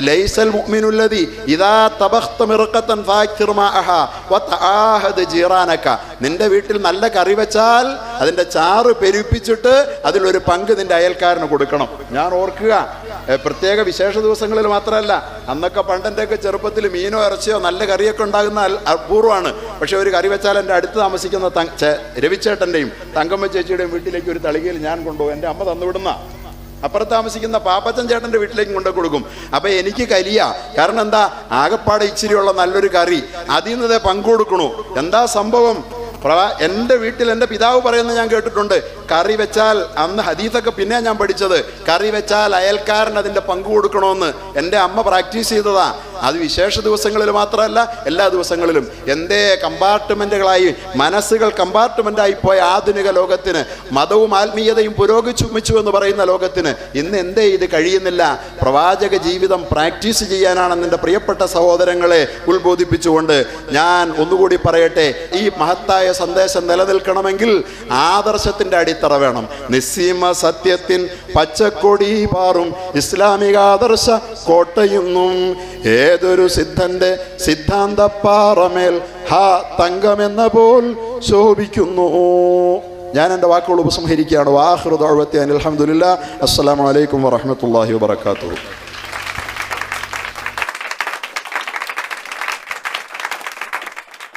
ലൈസൽ മുഅ്മിനുല്ലദി ഇദാ തബഖ്ത മിർഖതൻ ഫാക്തിർ മാഅഹ വതആഹദ് ജീറാനക. നിന്റെ വീട്ടിൽ നല്ല കറി വെച്ചാൽ അതിന്റെ ചാറ് പെരുപ്പിച്ചിട്ട് അതിലൊരു പങ്ക് നിന്റെ അയൽക്കാരന് കൊടുക്കണം. ഞാൻ ഓർക്കുക, പ്രത്യേക വിശേഷ ദിവസങ്ങളിൽ മാത്രമല്ല, അന്നൊക്കെ പണ്ടെൻ്റെയൊക്കെ ചെറുപ്പത്തിൽ മീനോ ഇറച്ചിയോ നല്ല കറിയൊക്കെ ഉണ്ടാകുന്ന അപൂർവമാണ്. പക്ഷെ ഒരു കറി വെച്ചാൽ എൻ്റെ അടുത്ത് താമസിക്കുന്ന രവിച്ചേട്ടൻ്റെയും തങ്കമ്മ ചേച്ചിയുടെയും വീട്ടിലേക്ക് ഒരു തളികയിൽ ഞാൻ കൊണ്ടുപോകും. എൻ്റെ അമ്മ തന്നുവിടുന്ന. അപ്പുറത്ത് താമസിക്കുന്ന പാപ്പച്ചൻ ചേട്ടൻ്റെ വീട്ടിലേക്ക് കൊണ്ടു കൊടുക്കും. അപ്പം എനിക്ക് കലിയ. കാരണം എന്താ, ആകപ്പാടെ ഇച്ചിരിയുള്ള നല്ലൊരു കറി, അതിൽ നിന്ന് പങ്കു കൊടുക്കണു. എന്താ സംഭവം? എൻ്റെ വീട്ടിൽ എൻ്റെ പിതാവ് പറയുന്നത് ഞാൻ കേട്ടിട്ടുണ്ട്, കറി വെച്ചാൽ, അന്ന് ഹദീസൊക്കെ പിന്നെ ഞാൻ പഠിച്ചത്, കറി വെച്ചാൽ അയൽക്കാരൻ അതിൻ്റെ പങ്കു കൊടുക്കണമെന്ന് എൻ്റെ അമ്മ പ്രാക്ടീസ് ചെയ്തതാ. അത് വിശേഷ ദിവസങ്ങളിൽ മാത്രമല്ല, എല്ലാ ദിവസങ്ങളിലും. എന്തേ കമ്പാർട്ട്മെൻറ്റുകളായി, മനസ്സുകൾ കമ്പാർട്ട്മെൻറ്റായി പോയ ആധുനിക ലോകത്തിന്, മതവും ആത്മീയതയും പുരോഗമിച്ചു എന്ന് പറയുന്ന ലോകത്തിന് ഇന്ന് എന്തേ ഇത് കഴിയുന്നില്ല? പ്രവാചക ജീവിതം പ്രാക്ടീസ് ചെയ്യാനാണ് എൻ്റെ പ്രിയപ്പെട്ട സഹോദരങ്ങളെ ഉത്ബോധിപ്പിച്ചുകൊണ്ട് ഞാൻ ഒന്നുകൂടി പറയട്ടെ, ഈ മഹത്തായ സന്ദേശം നിലനിൽക്കണമെങ്കിൽ ആദർശത്തിൻ്റെ അടിത്തറ വേണം. നിസ്സീമ സത്യത്തിൻ പച്ചക്കൊടി പാറും ഇസ്ലാമിക ആദർശ കോട്ടയുന്നും ഏതൊരു സിദ്ധന്റെ സിദ്ധാന്തപ്പാറമേൽ ഹാ തങ്കമെന്ന പോൽ ശോഭിക്കുന്നു. ഞാൻ എൻ്റെ വാക്കുകൾ ഉപസംഹരിക്കുകയാണ്. വാഹിറു ദഅ്വതി അനിൽ ഹംദുലില്ലാഹ്. അസ്സലാമു അലൈക്കും വറഹ്മത്തുള്ളാഹി വബറകാതുഹു.